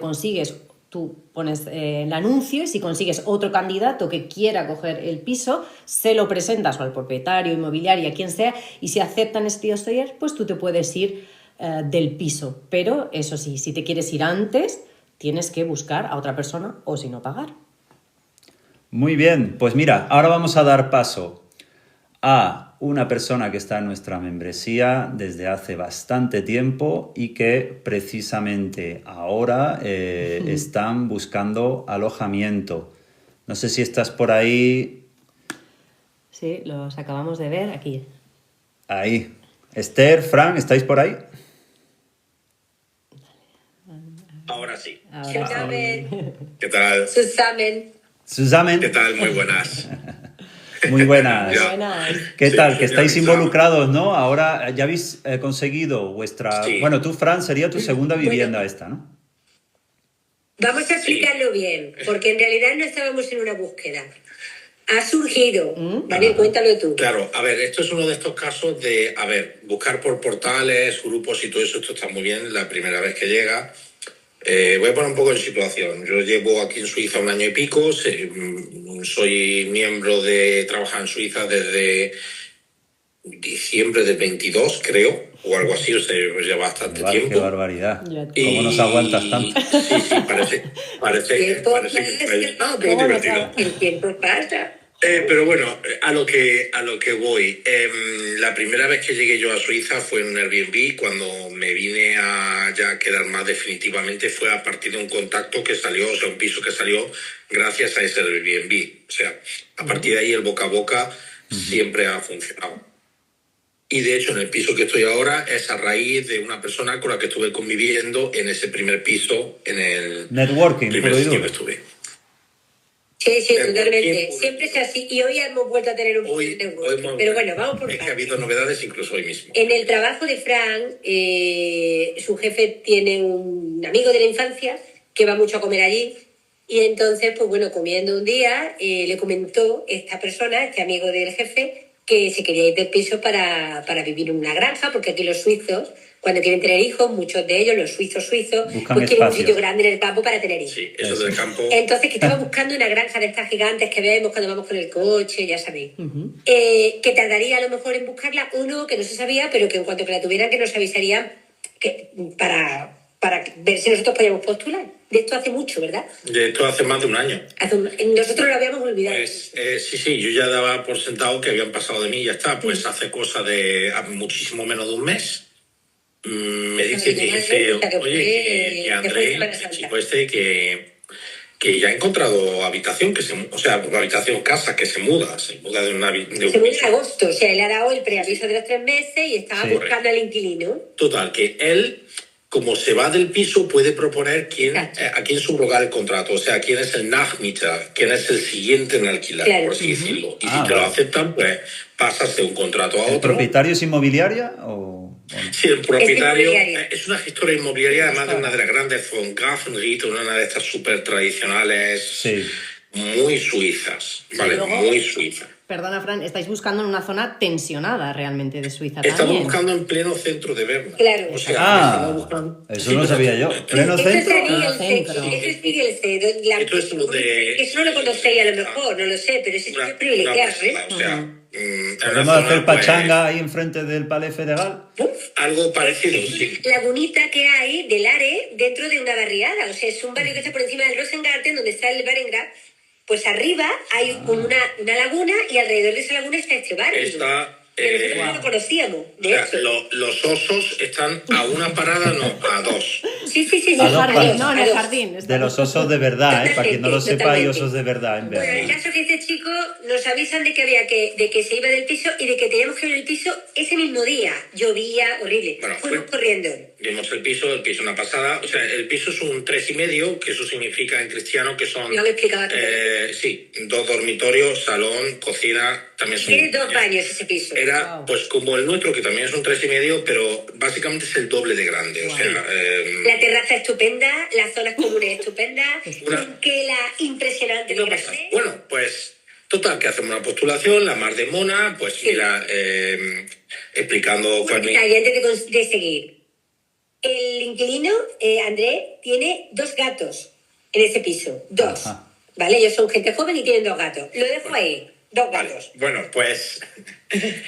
tú pones el anuncio y si consigues otro candidato que quiera coger el piso, se lo presentas o al propietario, inmobiliaria, quien sea, y si aceptan este dossier, pues tú te puedes ir del piso. Pero eso sí, si te quieres ir antes, tienes que buscar a otra persona o si no pagar. Muy bien, pues mira, ahora vamos a dar paso a una persona que está en nuestra membresía desde hace bastante tiempo y que precisamente ahora están buscando alojamiento. No sé si estás por ahí. Sí, los acabamos de ver aquí. Ahí. Esther, Fran, ¿estáis por ahí? Ahora sí. Ahora Zusammen. sí. ¿Qué tal? Zusammen. Susamen, ¿Qué tal? Muy buenas. muy buenas. Ya. Buenas. ¿Qué Sí, tal? soy Que estáis Avisa. involucrados, ¿no? Ahora ya habéis conseguido vuestra... Sí. Bueno, tú, Fran, sería tu segunda Bueno. vivienda esta, ¿no? Vamos a explicarlo bien, porque en realidad no estábamos en una búsqueda. Ha surgido. Daniel, cuéntalo tú. Claro, a ver, esto es uno de estos casos de, a ver, buscar por portales, grupos y todo eso, esto está muy bien la primera vez que llega. Voy a poner un poco en situación. Yo llevo aquí en Suiza 1 año y pico, soy miembro de trabajar en Suiza desde diciembre del 22, creo, o algo así, o sea, lleva bastante Qué tiempo. barbaridad. Ya. ¿Cómo nos aguantas tanto? Sí, parece Tiempo que pasa. qué divertido. El tiempo pasa. Pero bueno, a lo que voy. La primera vez que llegué yo a Suiza fue en un Airbnb. Cuando me vine a ya quedar más definitivamente fue a partir de un contacto que salió, o sea, un piso que salió gracias a ese Airbnb. O sea, a partir de ahí el boca a boca siempre ha funcionado. Y de hecho, en el piso que estoy ahora es a raíz de una persona con la que estuve conviviendo en ese primer piso, en el Networking, primer puro y sitio duro. que estuve. Sí, El totalmente. tiempo. Siempre es así. Y hoy hemos vuelto a tener un poco de networking. Pero bueno, vamos por Es que ha partes. habido novedades incluso hoy mismo. En el trabajo de Fran, su jefe tiene un amigo de la infancia que va mucho a comer allí. Y entonces, pues bueno, comiendo un día, le comentó esta persona, este amigo del jefe, que se quería ir del piso para vivir en una granja, porque aquí los suizos, cuando quieren tener hijos, muchos de ellos, los suizos, Buscan pues quieren un espacio. sitio grande en el campo para tener hijos. Sí, eso del campo. Entonces, que estaba buscando una granja de estas gigantes que vemos cuando vamos con el coche, ya sabéis. Que tardaría a lo mejor en buscarla, uno que no se sabía, pero que en cuanto que la tuvieran, que nos avisarían que, para ver si nosotros podíamos postular. De esto hace mucho, ¿verdad? De esto hace más de un año. Nosotros lo habíamos olvidado. Pues sí, yo ya daba por sentado que habían pasado de mí y ya está. Pues hace cosa de muchísimo menos de un mes. Me dice que oye, que André, el chico este, que ya ha encontrado habitación, casa, que se muda de una de un Se muda piso. en agosto, o sea, él ha dado el preaviso de los 3 meses y estaba Sí. buscando al inquilino. Total, que él, como se va del piso, puede proponer Exacto. a quién subrogar el contrato. O sea, quién es el Nachmieter, quién es el siguiente en alquilar, Claro. por así decirlo. Y Ah, si te lo vale. aceptan, pues pasas de un contrato a ¿El otro. propietario es inmobiliaria o no? Sí, el propietario inmobiliaria. es una gestora inmobiliaria, además de una de las grandes von Grafenried, una de estas súper tradicionales, Sí. muy suizas. Vale, luego- muy suizas. Perdona, Fran, estáis buscando en una zona tensionada realmente de Suiza Estamos también. buscando en pleno centro de Berna. Claro. O sea, estamos Ah, buscando... eso no sabía yo. ¿Pleno Eso centro? sería el Centro. centro. Eso sería el centro. Esto es lo de... Eso no lo conocéis a lo mejor, no lo sé, pero ese sitio es privilegiado, pasada, o sea, en una ¿Podemos zona, hacer pues, pachanga ahí enfrente del Palais Federal? algo parecido, sí. lagunita que hay del Are dentro de una barriada. O sea, es un barrio que está por encima del Rosengarten, donde está el Barengrad. Pues arriba hay como una laguna y alrededor de esa laguna está este barrio. Está... Pero nosotros no lo conocíamos, o de sea, hecho. los osos están a una parada, no, a dos. Sí. En A el dos jardín, palos. no, en A el dos. jardín. De los osos de verdad, ¿eh? Para quien no lo sepa, hay Totalmente. osos de verdad en Bueno, el Berlín. caso es que este chico nos avisan de que de que se iba del piso y de que teníamos que ver el piso ese mismo día. Llovía, horrible. Bueno, Fuimos corriendo. Vimos el piso una pasada. O sea, el piso es un 3,5, que eso significa en cristiano que son... Lo he explicado tú. Sí, 2 dormitorios, salón, cocina, también son... Tiene 2 baños ese piso. Era Wow. pues como el nuestro, que también es un 3,5, pero básicamente es el doble de grande. O sea, La terraza estupenda, las zonas comunes estupendas, Una- un quela impresionante. una mira, pasada. Bueno, pues total, que hacemos una postulación, la mar de mona, pues Sí. mira, explicando... Un detalle antes de seguir. El inquilino, André, tiene 2 gatos en ese piso. 2. Ajá. ¿Vale? Ellos son gente joven y tienen 2 gatos. Lo dejo ahí. 2 Vale, gatos. bueno, pues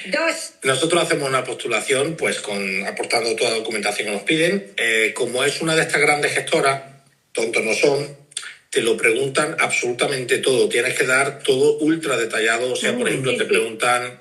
2. nosotros hacemos una postulación pues aportando toda la documentación que nos piden. Como es una de estas grandes gestoras, tontos no son, te lo preguntan absolutamente todo. Tienes que dar todo ultra detallado. O sea, por ejemplo, sí, te sí. preguntan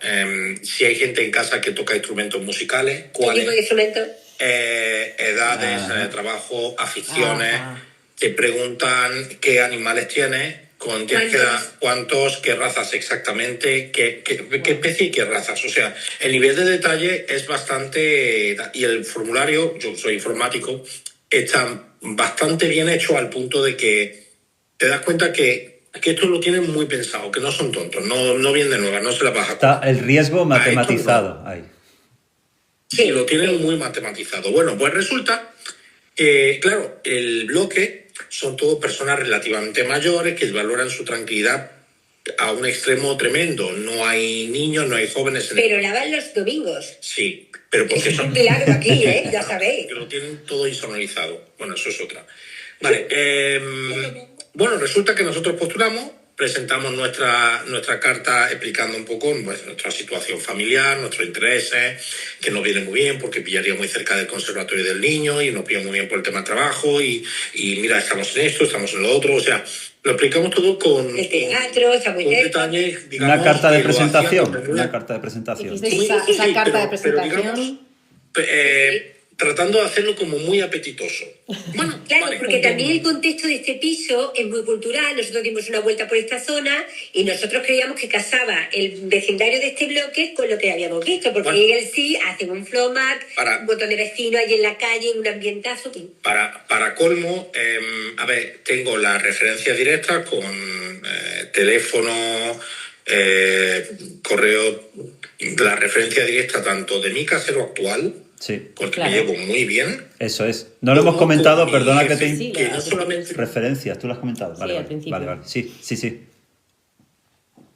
si hay gente en casa que toca instrumentos musicales, ¿Qué tipo de cuáles, instrumento? edades, Ajá. trabajo, aficiones. Ajá. Te preguntan qué animales tienes. Tienes que dar cuántos, qué razas exactamente, qué especie y qué razas. O sea, el nivel de detalle es bastante... Y el formulario, yo soy informático, es tan bastante bien hecho al punto de que te das cuenta que esto lo tienen muy pensado, que no son tontos, no vienen de nuevas, no se la baja. Está el riesgo matematizado ahí. Sí, lo tienen muy matematizado. Bueno, pues resulta que, claro, el bloque son todas personas relativamente mayores que valoran su tranquilidad a un extremo tremendo. No hay niños, no hay jóvenes. Pero lavan los domingos. Sí, pero porque Es son... un milagro aquí, ¿eh? Ya sabéis. Que lo tienen todo insonorizado. Bueno, eso es otra. Vale, bueno, resulta que nosotros postulamos, presentamos nuestra carta explicando un poco pues, nuestra situación familiar, nuestros intereses, que nos viene muy bien porque pillaría muy cerca del conservatorio del niño y nos pilla muy bien por el tema de trabajo y mira, estamos en esto, estamos en lo otro, o sea, lo explicamos todo con... El teatro, está muy un cerca. detalle, digamos, Una carta de que lo hacía presentación. con- Una carta de presentación. Hicisteis esa carta de presentación. tratando de hacerlo como muy apetitoso. Bueno, Claro, vale. porque también el contexto de este piso es muy cultural. Nosotros dimos una vuelta por esta zona y nosotros creíamos que casaba el vecindario de este bloque con lo que habíamos visto, porque Bueno. en el sí hacen un flomac, un montón de vecinos allí en la calle, un ambientazo. Para colmo, a ver, tengo las referencias directas con teléfono, correo, la referencia directa tanto de mi casero actual, Sí. con el que Claro. me llevo muy bien. Eso es. No lo hemos comentado, Con mi perdona que jefe, te... Sí, que lo no has solamente... Referencias, tú lo has comentado. Vale, al vale, principio. vale, vale. Sí, sí, sí.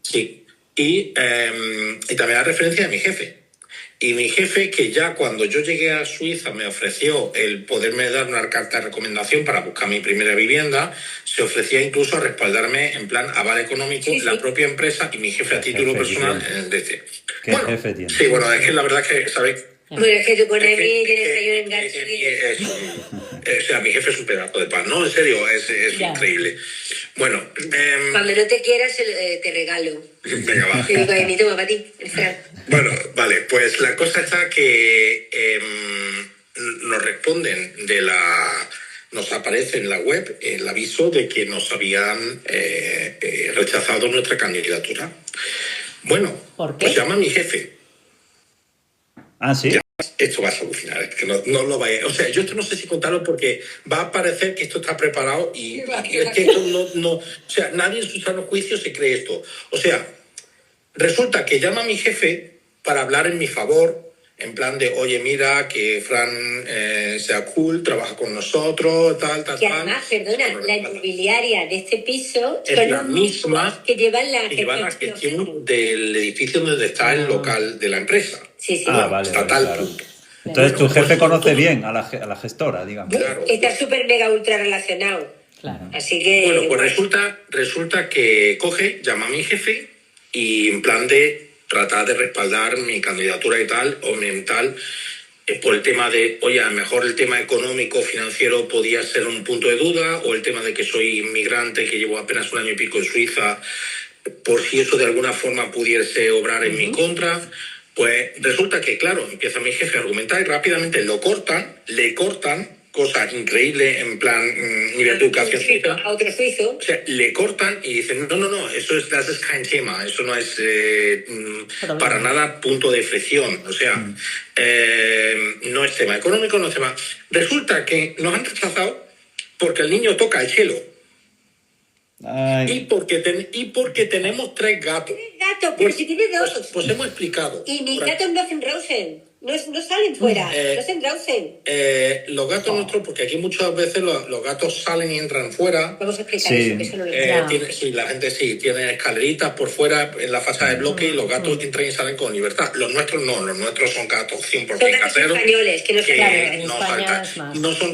Sí, y también la referencia de mi jefe. Y mi jefe, que ya cuando yo llegué a Suiza me ofreció el poderme dar una carta de recomendación para buscar mi primera vivienda, se ofrecía incluso a respaldarme en plan aval económico, Sí, sí. la propia empresa y mi jefe a ¿Qué título jefe personal tiene? en el DC. ¿Qué jefe tiene? Sí, bueno, es que la verdad es que, ¿sabéis? Bueno, es que tú pones Es que- mí, yo es que- desayuno en es que- gasolina. o sea, mi jefe es un pedazo de pan, ¿no? En serio, es Ya. increíble. Bueno, Cuando no te quieras, te regalo. venga, va. Te digo, mi toma para ti, el Fran. Bueno, vale, pues la cosa está que nos responden nos aparece en la web el aviso de que nos habían rechazado nuestra candidatura. Bueno, ¿Por qué? pues llama a mi jefe. Ah, sí. Esto va a solucionar, es que no lo vaya. O sea, yo esto no sé si contarlo porque va a parecer que esto está preparado y es que esto no. O sea, nadie en su sano juicio se cree esto. O sea, resulta que llama a mi jefe para hablar en mi favor, en plan de, oye, mira, que Fran sea cool, trabaja con nosotros, tal. Que además, perdona, la inmobiliaria de este piso Es son la los misma mismos que llevan la que lleva la gestión. gestión del edificio donde está el local de la empresa. Sí, sí. Ah, vale, Hasta vale, tal claro. punto. Entonces tu Bueno, jefe pues, conoce todo- bien a la gestora, digamos. Claro. Está súper mega ultra relacionado. Claro. Así que... Bueno, pues resulta que coge, llama a mi jefe y en plan de tratar de respaldar mi candidatura y tal, o mental, por el tema de, oye, a lo mejor el tema económico, financiero podía ser un punto de duda, o el tema de que soy inmigrante, que llevo apenas un año y pico en Suiza, por si eso de alguna forma pudiese obrar en mi contra. Pues resulta que, claro, empieza mi jefe a argumentar y rápidamente le cortan, cosa increíble en plan nivel de educación suiza. A otro suizo. O sea, le cortan y dicen, no, das ist kein Thema, eso no es para nada punto de fricción, o sea, no es tema económico, no es tema... Resulta que nos han rechazado porque el niño toca el cello Ay, y porque tenemos 3 gatos. Gato, pero si tiene dos. Pues hemos explicado. Y mis gatos no hacen drausen. No salen fuera. No hacen drausen. Los gatos nuestros, porque aquí muchas veces los gatos salen y entran fuera. Vamos a explicar Sí. eso, que eso no lo Ya. La gente tiene escaleritas por fuera en la fachada de bloque y los gatos entran y salen con libertad. Los nuestros no, los nuestros son gatos 100% Son gatos caseros. españoles, que no son Claro, en no España saltan. es más. No son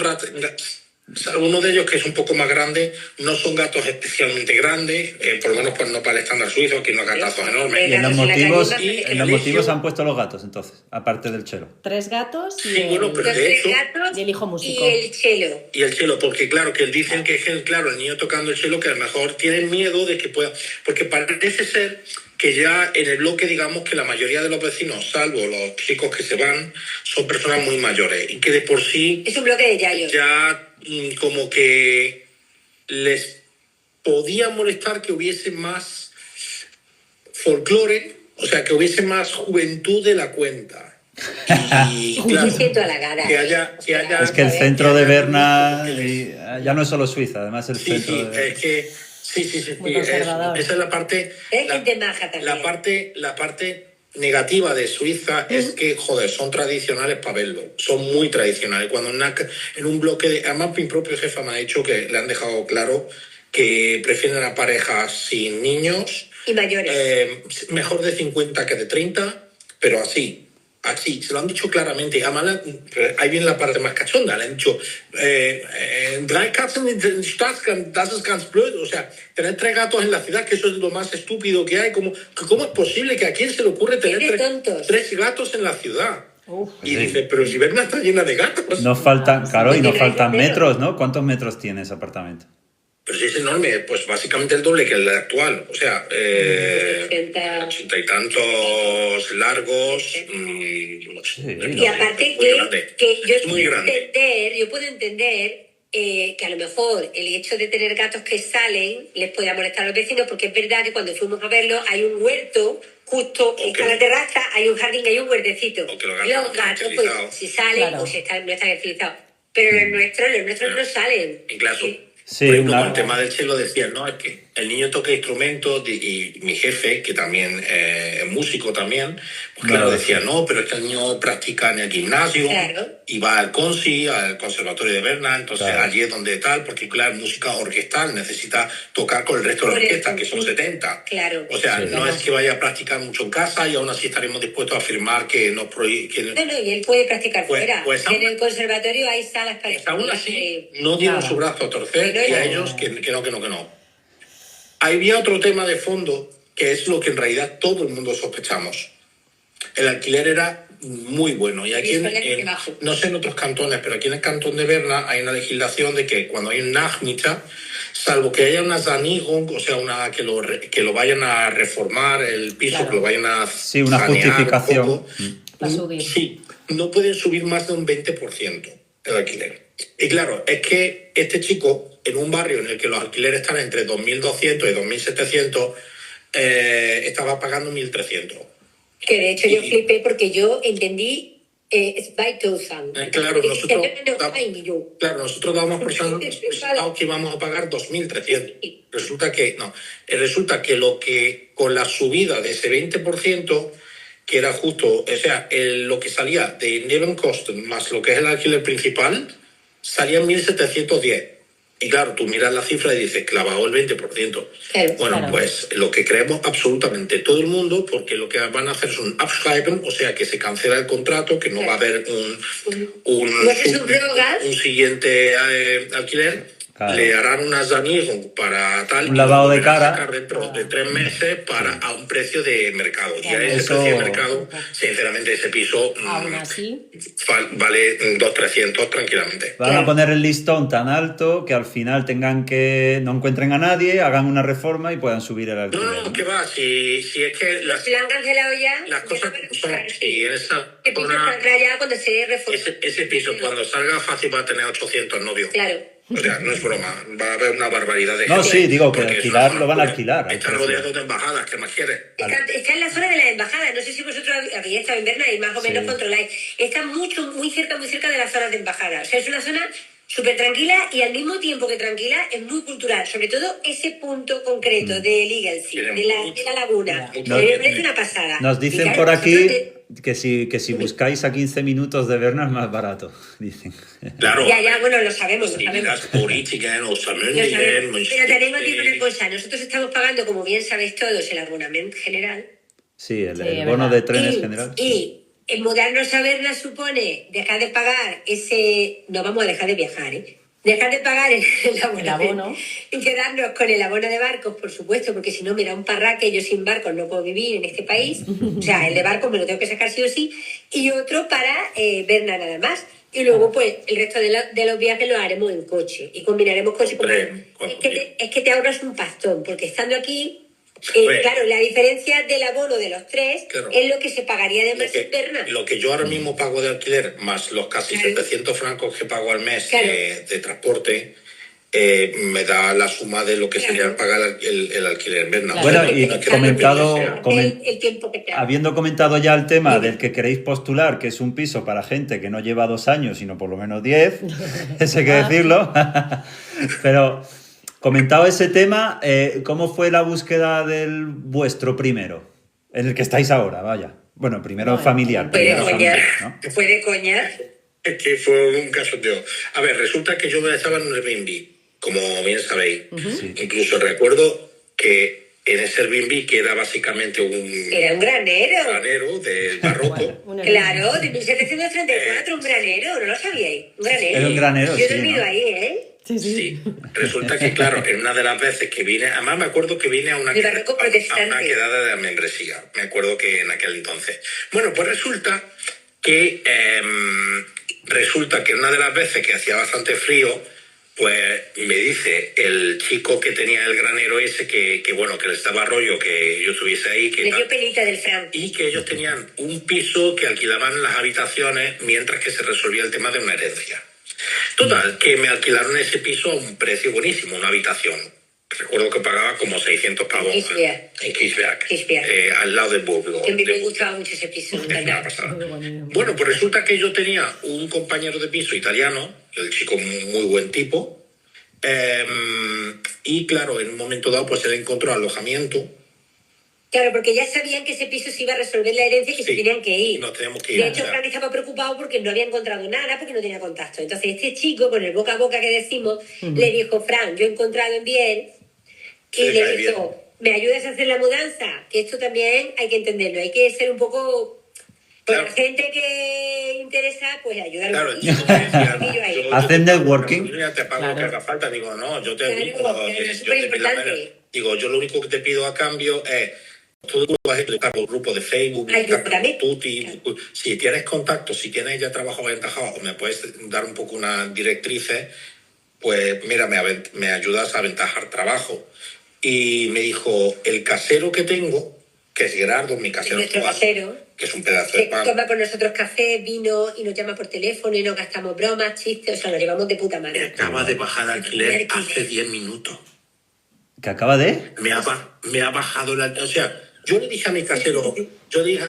uno de ellos, que es un poco más grande, no son gatos especialmente grandes, por lo menos pues no para el estándar suizo, que unos gatazos enormes. y en los gatos en la motivos, calle, y en los motivos han puesto los gatos, entonces, aparte del chelo. 3 gatos y, Sí, bueno, pero Los de 3 hecho... gatos y el hijo músico. y el chelo. Y el cello, porque claro, que dicen que es el niño tocando el cello, que a lo mejor tienen miedo de que pueda... Porque parece ser que ya en el bloque, digamos que la mayoría de los vecinos, salvo los chicos que se van, son personas muy mayores y que de por sí Es un bloque de yayos. ya como que les podía molestar que hubiese más folclore, o sea, que hubiese más juventud de la cuenta. Y Me claro, siento halagada. Es que el centro de Berna ya no es solo Suiza, además el Sí, centro sí, de... es que sí, Muy conservador. esa es la parte. Es gente maja también. La parte negativa de Suiza es que, joder, son tradicionales para verlo. Son muy tradicionales. Cuando en un bloque de. Además, mi propio jefe me ha dicho que le han dejado claro que prefieren a parejas sin niños. Y mayores. Mejor de 50 que de 30, pero así. Así, se lo han dicho claramente. Además, ahí viene la parte más cachonda. Le han dicho, drei Katzen in der Stadt, das ist ganz blöd. O sea, tener 3 gatos en la ciudad, que eso es lo más estúpido que hay. ¿Cómo es posible que a quién se le ocurre tener Tiene tontos. 3 gatos en la ciudad? Uf. Y Sí. dice, pero si Berna está llena de gatos. Nos faltan, claro, y nos Porque no hay faltan dinero. metros, ¿no? ¿Cuántos metros tiene ese apartamento? Pero si es enorme, pues básicamente el doble que el actual. O sea, 80. 80 y tantos largos. Sí, Y aparte muy grande. que yo Es muy grande. puedo entender que a lo mejor el hecho de tener gatos que salen les pueda molestar a los vecinos, porque es verdad que cuando fuimos a verlo hay un huerto justo Ok. en la terraza, hay un jardín, hay un huertecito. Ok, los Y gatos los gatos, pues, utilizados. si salen Claro. o si no están utilizados. Pero los nuestros no salen. Y claro, Sí, por ejemplo, una- con el tema del cello decían, no, es que el niño toca instrumentos y mi jefe, que también es músico también, pues claro, No. decía, no, pero es que el niño practica en el gimnasio Claro. y va al CONSI, al Conservatorio de Berna, entonces Claro. allí es donde tal, porque claro, música orquestal necesita tocar con el resto de la Con el orquesta, que son conjunto. 70. Claro. O sea, Sí. no es que vaya a practicar mucho en casa y aún así estaremos dispuestos a afirmar que nos prohíbe... No, y él puede practicar Pues- fuera. pues aún- en el conservatorio hay salas para Aún estudiar, así, no dieron Nada. su brazo a torcer Pero y a no. ellos que no. Había otro tema de fondo que es lo que en realidad todo el mundo sospechamos. El alquiler era muy bueno y aquí Y suele ser bajo. no sé en otros cantones, pero aquí en el cantón de Berna hay una legislación de que cuando hay un Nachmieter, salvo que haya una Sanierung, o sea, que lo vayan a reformar el piso, Claro. que lo vayan a Sí, una sanear un justificación. poco, Va a subir. sí, no pueden subir más de un 20% el alquiler. Y claro, es que este chico, en un barrio en el que los alquileres están entre 2.200 y 2.700, estaba pagando 1.300. Que de hecho yo Y- flipé porque yo entendí Zweitausend. Claro, Y nosotros, dije, no, ay, yo. nosotros dábamos por sentado que íbamos a pagar 2.300. Resulta que lo que con la subida de ese 20%, que era justo, o sea, lo que salía de Nebenkosten más lo que es el alquiler principal, salía en 1.710. Y claro, tú miras la cifra y dices, clavado el 20%. Claro, Bueno, claro. pues lo que creemos absolutamente todo el mundo, porque lo que van a hacer es un abschreiben, o sea, que se cancela el contrato, que no va a haber No se subroga. un siguiente alquiler. Claro. Le harán una Sanierung para tal. Un y lavado lo de volverán a cara. sacar dentro de 3 meses a un precio de mercado. Y a ese Eso- precio de mercado, sinceramente, ese piso Aún así, vale 200-300 tranquilamente. Van a poner el listón tan alto que al final no encuentren a nadie, hagan una reforma y puedan subir el alquiler. No, que va, si es que Se la han cancelado ya. las cosas son y en esa El piso zona, saldrá ya cuando se reforme. ese piso cuando salga fácil va a tener 800 novios. Claro. O sea, no es broma, va a haber una barbaridad de No, gente. sí, digo que Porque es alquilar una zona lo van a pura. alquilar, al Está precio. rodeado de embajadas, ¿qué más quieres? Está en la zona de las embajadas. No sé si vosotros habéis estado en Berna y más o menos Sí. controláis. Está muy cerca de las zonas de embajada. O sea, es una zona súper tranquila y al mismo tiempo que tranquila es muy cultural. Sobre todo ese punto concreto de Ligelsee, Tiene de la laguna. mucho A mí me ambiente. parece una pasada. Nos Y dicen claro, por aquí nosotros que si buscáis a 15 minutos de Berna es más barato, dicen. Claro. Ya, bueno, lo sabemos, lo Y sabemos. las políticas, los Lo sabemos. amendments, Pero tenemos que decir una cosa. Nosotros estamos pagando, como bien sabéis todos, el abonamiento general. Sí, el Sí, bono verdad. de trenes general. Y el mudarnos a Berna supone dejar de pagar ese... No vamos a dejar de viajar, ¿eh? Dejar de pagar el abono. Y quedarnos con el abono de barcos, por supuesto, porque si no me da un parraque, yo sin barcos no puedo vivir en este país. O sea, el de barcos me lo tengo que sacar sí o sí. Y otro para Berna nada más. Y luego, pues, el resto de los viajes los haremos en coche. Y combinaremos coche con... Es que te ahorras un pastón, porque estando aquí... Pues- claro, la diferencia del abono de los tres Claro. es lo que se pagaría de más en Berna. Lo que yo ahora mismo pago de alquiler, más los casi Claro. 700 francos que pago al mes Claro. de transporte, me da la suma de lo que sería pagar el alquiler en Berna. Claro. Bueno, y comentado, el tiempo que te da. habiendo comentado ya el tema del que queréis postular, que es un piso para gente que no lleva 2 años, sino por lo menos 10, eso hay que decirlo. Pero comentado ese tema, ¿cómo fue la búsqueda del vuestro primero? En el que estáis ahora, vaya. Bueno, primero No, familiar. Fue de Primero coña. familiar, ¿no? Fue de coña. Es que fue un cachondeo. A ver, resulta que yo me estaba en un Airbnb, como bien sabéis. Sí. Incluso recuerdo que en ese Airbnb, que era básicamente un Era un granero. granero del barroco, Una- Claro, de 1734, un granero, ¿no lo sabíais? Un granero. Era un granero, Yo he sí, dormido ¿no? ahí, ¿eh? Sí, sí. sí, resulta que, claro, en una de las veces que vine, además me acuerdo que vine a una El barroco protestante. quedada de la membresía, me acuerdo que en aquel entonces. Bueno, pues resulta que en una de las veces que hacía bastante frío, pues me dice el chico que tenía el granero ese que bueno, que le estaba rollo que yo estuviese ahí, que Le dio tal, pelita del Fran. y que ellos tenían un piso que alquilaban las habitaciones mientras que se resolvía el tema de una herencia. Total, que me alquilaron ese piso a un precio buenísimo, una habitación. Recuerdo que pagaba como 600 pavos Kisbjerg. en Kisbjerg, Kisbjerg. al lado de Burgos. Que a mí me gustaba mucho ese piso. Es una pasada. Muy bonito. Bueno, pues resulta que yo tenía un compañero de piso italiano, el chico muy buen tipo, y claro, en un momento dado pues él encontró alojamiento. Claro, porque ya sabían que ese piso se iba a resolver la herencia y que Sí, se tenían que ir. nos teníamos que ir, De hecho, o sea. Fran estaba preocupado porque no había encontrado nada, porque no tenía contacto. Entonces, este chico, con el boca a boca que decimos, le dijo, Fran, yo he encontrado en Biel, y Sí, le cae dijo, ¿me ayudas a hacer la mudanza? Que esto también hay que entenderlo, hay que ser un poco... Pues Claro. la gente que interesa, pues ayudar Claro, un yo poquito. decía, Y yo ahí. yo Hacen te pago networking. la gasolina, te pago lo que Claro. haga falta. Digo, no, yo te Claro, digo, claro, yo es te pido superimportante. digo, yo lo único que te pido a cambio es todo lo has hecho por grupo de Facebook, Ay, yo también. Tutti, si tienes contacto, si tienes ya trabajo aventajado o me puedes dar un poco unas directrices, pues mira, me ayudas a aventajar trabajo. Y me dijo, el casero que tengo, que es Gerardo, mi casero Nuestro actual, casero. que es un pedazo de Que pan. toma con nosotros café, vino y nos llama por teléfono y nos gastamos bromas, chistes, o sea, nos llevamos de puta Me madre. acaba de bajar alquiler hace 10 minutos. ¿Que acaba de? Me ha bajado la... O sea, yo le dije a mi casero... Yo le dije...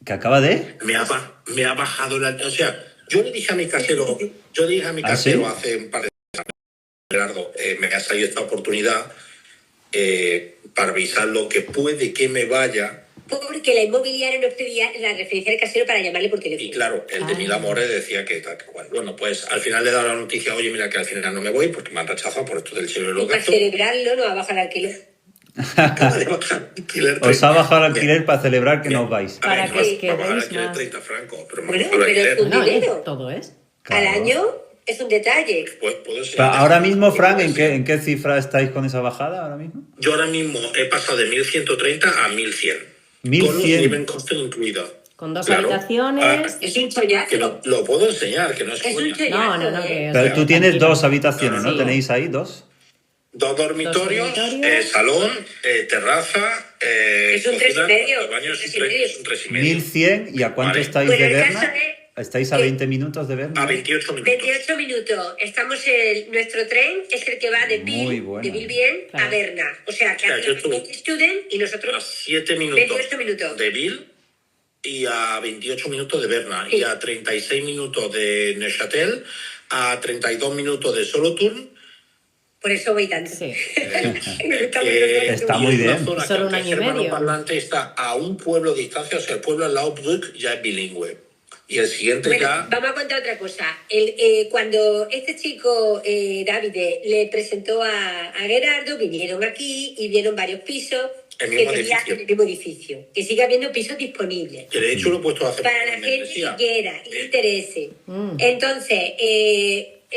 ¿Que acaba de? Me ha bajado la... O sea, yo le dije a mi casero... Yo le dije a mi ¿Ah, casero sí? hace un par de semanas, Gerardo, me ha salido esta oportunidad para avisarlo que puede que me vaya. Porque la inmobiliaria nos pedía la referencia del casero para llamarle por teléfono. Y claro, el de Mil Amores decía que tal, que cual. Bueno, pues al final le he dado la noticia, oye, mira que al final no me voy porque me han rechazado por esto del cielo de Y los para gatos. celebrarlo nos va a bajar el alquiler. Acaba de bajar alquiler Os ha bajado el 30. alquiler para celebrar que Bien. no os vais. A Para ver, que no, os para bajar el quedéis alquiler más. 30 francos, pero me Bueno, bajo el pero alquiler. es un Bueno, oye, dinero. todo es. Claro. Al año es un detalle. Pues puedo Pero enseñarte. ahora mismo, Fran, ¿en qué cifra estáis con esa bajada ahora mismo? Yo ahora mismo he pasado de 1.130 a 1.100. 1.100. Con los living costs incluidos. Con 2 Claro. habitaciones. Es un chollazo. Que lo puedo enseñar, que no es Es un coña. chollazo. No, no, que... Pero tú tienes tranquilo. 2 habitaciones, ¿no? Sí. ¿Tenéis ahí 2? 2 dormitorios, dormitorios. salón, terraza, Es un cocina, 3,5, el baño es un 3,5. un 3,5. 1.100. ¿Y a cuánto Vale. estáis Bueno, de el caso Berna? es ¿Estáis a que- 20 minutos de Berna? A 28 minutos. 28 minutos. Estamos nuestro tren es el que va de Muy bueno. Bilbien a Claro. Berna. O sea, que O sea, hace yo estuve- Student y A nosotros 7 minutos 28 minutos. de Ville y a 28 minutos de Berna. Sí. Y a 36 minutos de Neuchâtel, a 32 minutos de Solothurn. Por eso voy tanto. Sí. Está y muy es una bien. zona Solo que un aunque año y es medio. germanoparlante, está a un pueblo de distancia, o sea, el pueblo al lado Bruck ya es bilingüe. Y el siguiente Bueno, ya... vamos a contar otra cosa. Cuando este chico, Davide, le presentó a Gerardo, vinieron aquí y vieron varios pisos El que mismo tenía edificio. en el mismo edificio. Que sigue habiendo pisos disponibles. Que de hecho lo he puesto hace Para poco la en gente que membresía. quiera y le interese. Mm. Entonces,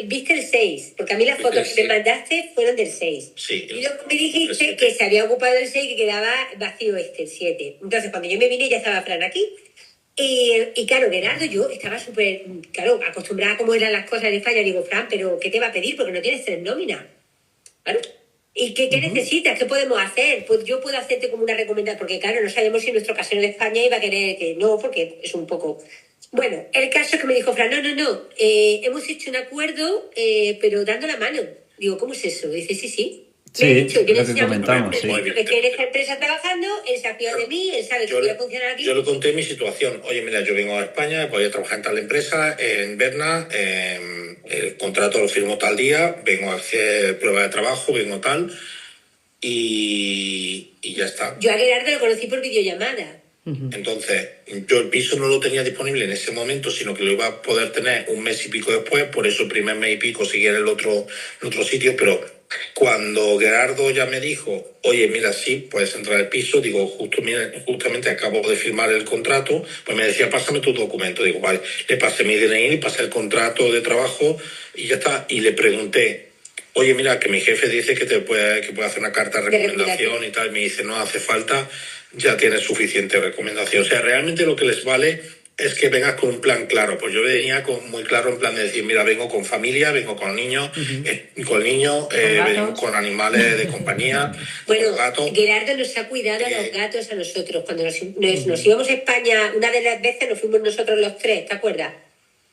viste el 6, porque a mí las Viste fotos el que me 6. mandaste fueron del 6. Sí, Y luego me dijiste el 7. que se había ocupado el 6 y que quedaba vacío el 7. Entonces, cuando yo me vine ya estaba Fran aquí. Y claro, Gerardo, yo estaba súper, claro, acostumbrada a cómo eran las cosas en España. Digo, Fran, ¿pero qué te va a pedir? Porque no tienes 3 nóminas. Claro. ¿Y qué necesitas? ¿Qué podemos hacer? Pues yo puedo hacerte como una recomendación, porque claro, no sabemos si nuestro casero de España iba a querer que no, porque es un poco... Bueno, el caso es que me dijo Fran, no, hemos hecho un acuerdo, pero dando la mano. Digo, ¿cómo es eso? Dice, sí, sí. Sí, Me ha dicho, yo le lo que enseño a mi comentamos, sí. que estoy en esta empresa trabajando, él se ha fiado de mí, él sabe que voy a funcionar aquí. Yo le conté mi situación. Oye, mira, yo vengo a España, voy a trabajar en tal empresa, en Berna, el contrato lo firmo tal día, vengo a hacer prueba de trabajo, vengo tal, y ya está. Yo a Gerardo lo conocí por videollamada. Entonces, yo el piso no lo tenía disponible en ese momento, sino que lo iba a poder tener un mes y pico después, por eso el primer mes y pico seguía en el otro sitio, pero cuando Gerardo ya me dijo, oye, mira, sí, puedes entrar al piso, digo, justamente acabo de firmar el contrato, pues me decía, pásame tu documento, digo, vale, le pasé mi DNI, le pasé el contrato de trabajo y ya está, y le pregunté, oye, mira, que mi jefe dice que puede hacer una carta de recomendación y tal, y me dice, no hace falta, ya tienes suficiente recomendación. O sea, realmente lo que les vale es que vengas con un plan claro. Pues yo venía muy claro en plan de decir, mira, vengo con familia, vengo con niños, vengo con animales de compañía, bueno, con gatos. Gerardo nos ha cuidado a los gatos a nosotros. Cuando nos íbamos a España, una de las veces nos fuimos nosotros los tres, ¿te acuerdas?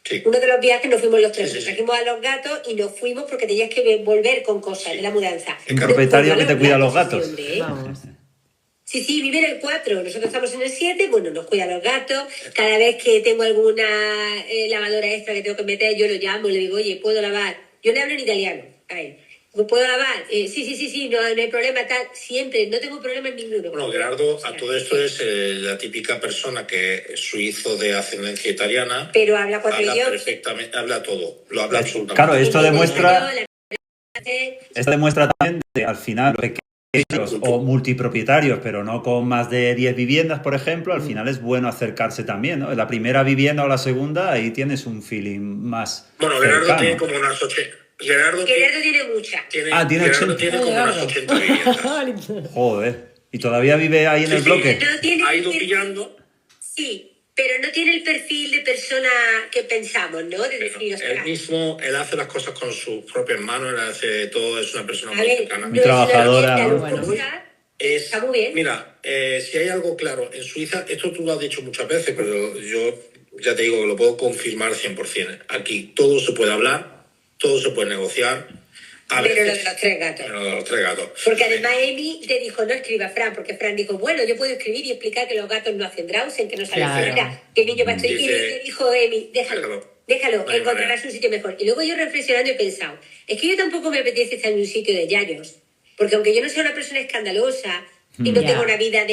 Sí. Uno de los viajes nos fuimos los tres, Sí. trajimos a los gatos y nos fuimos porque tenías que volver con cosas de la mudanza. Un propietario que te cuida a los gatos. Sí, hombre, ¿eh? Vamos. Sí, vive en el 4, nosotros estamos en el 7, bueno, nos cuida a los gatos, cada vez que tengo alguna lavadora extra que tengo que meter, yo lo llamo y le digo, oye, ¿puedo lavar? Yo le hablo en italiano a él. ¿Puedo lavar? Sí, no hay problema, tal, siempre, no tengo problema en ninguno. Bueno, Gerardo, a todo esto es la típica persona que es suizo de ascendencia italiana. Pero habla 4 idiomas. Habla perfectamente, habla todo, lo habla absolutamente. Claro, esto demuestra Español, también que al final los pequeños o multipropietarios, pero no con más de 10 viviendas, por ejemplo, al final es bueno acercarse también, ¿no? En la primera vivienda o la segunda, ahí tienes un feeling más Bueno, Gerardo cercano. tiene como unas 80. Gerardo tiene muchas. Tiene Gerardo 80. tiene como unas 80 viviendas. Joder. ¿Y todavía vive ahí en el bloque? No tiene Ha ido pillando. Sí, pero no tiene el perfil de persona que pensamos, ¿no? De decir, Él hace las cosas con sus propias manos, él hace todo, es una persona muy a ver, cercana. Muy trabajadora, no es ¿no? una locura, está muy bien. Mira, si hay algo claro, en Suiza, esto tú lo has dicho muchas veces, pero yo ya te digo que lo puedo confirmar 100%. Aquí todo se puede hablar, todo se puede negociar. Pero lo de los 3 gatos. Pero de los 3 gatos. Porque además Amy te dijo, no escriba Fran, porque Fran dijo, bueno, yo puedo escribir y explicar que los gatos no hacen drausen, que no saben Claro. siquiera, que el niño va a estudiar. Y Dice, le dijo Amy, déjalo, No hay encontrarás manera. un sitio mejor. Y luego yo reflexionando he pensado, es que yo tampoco me apetece estar en un sitio de yayos, porque aunque yo no sea una persona escandalosa y no Ya. tengo una vida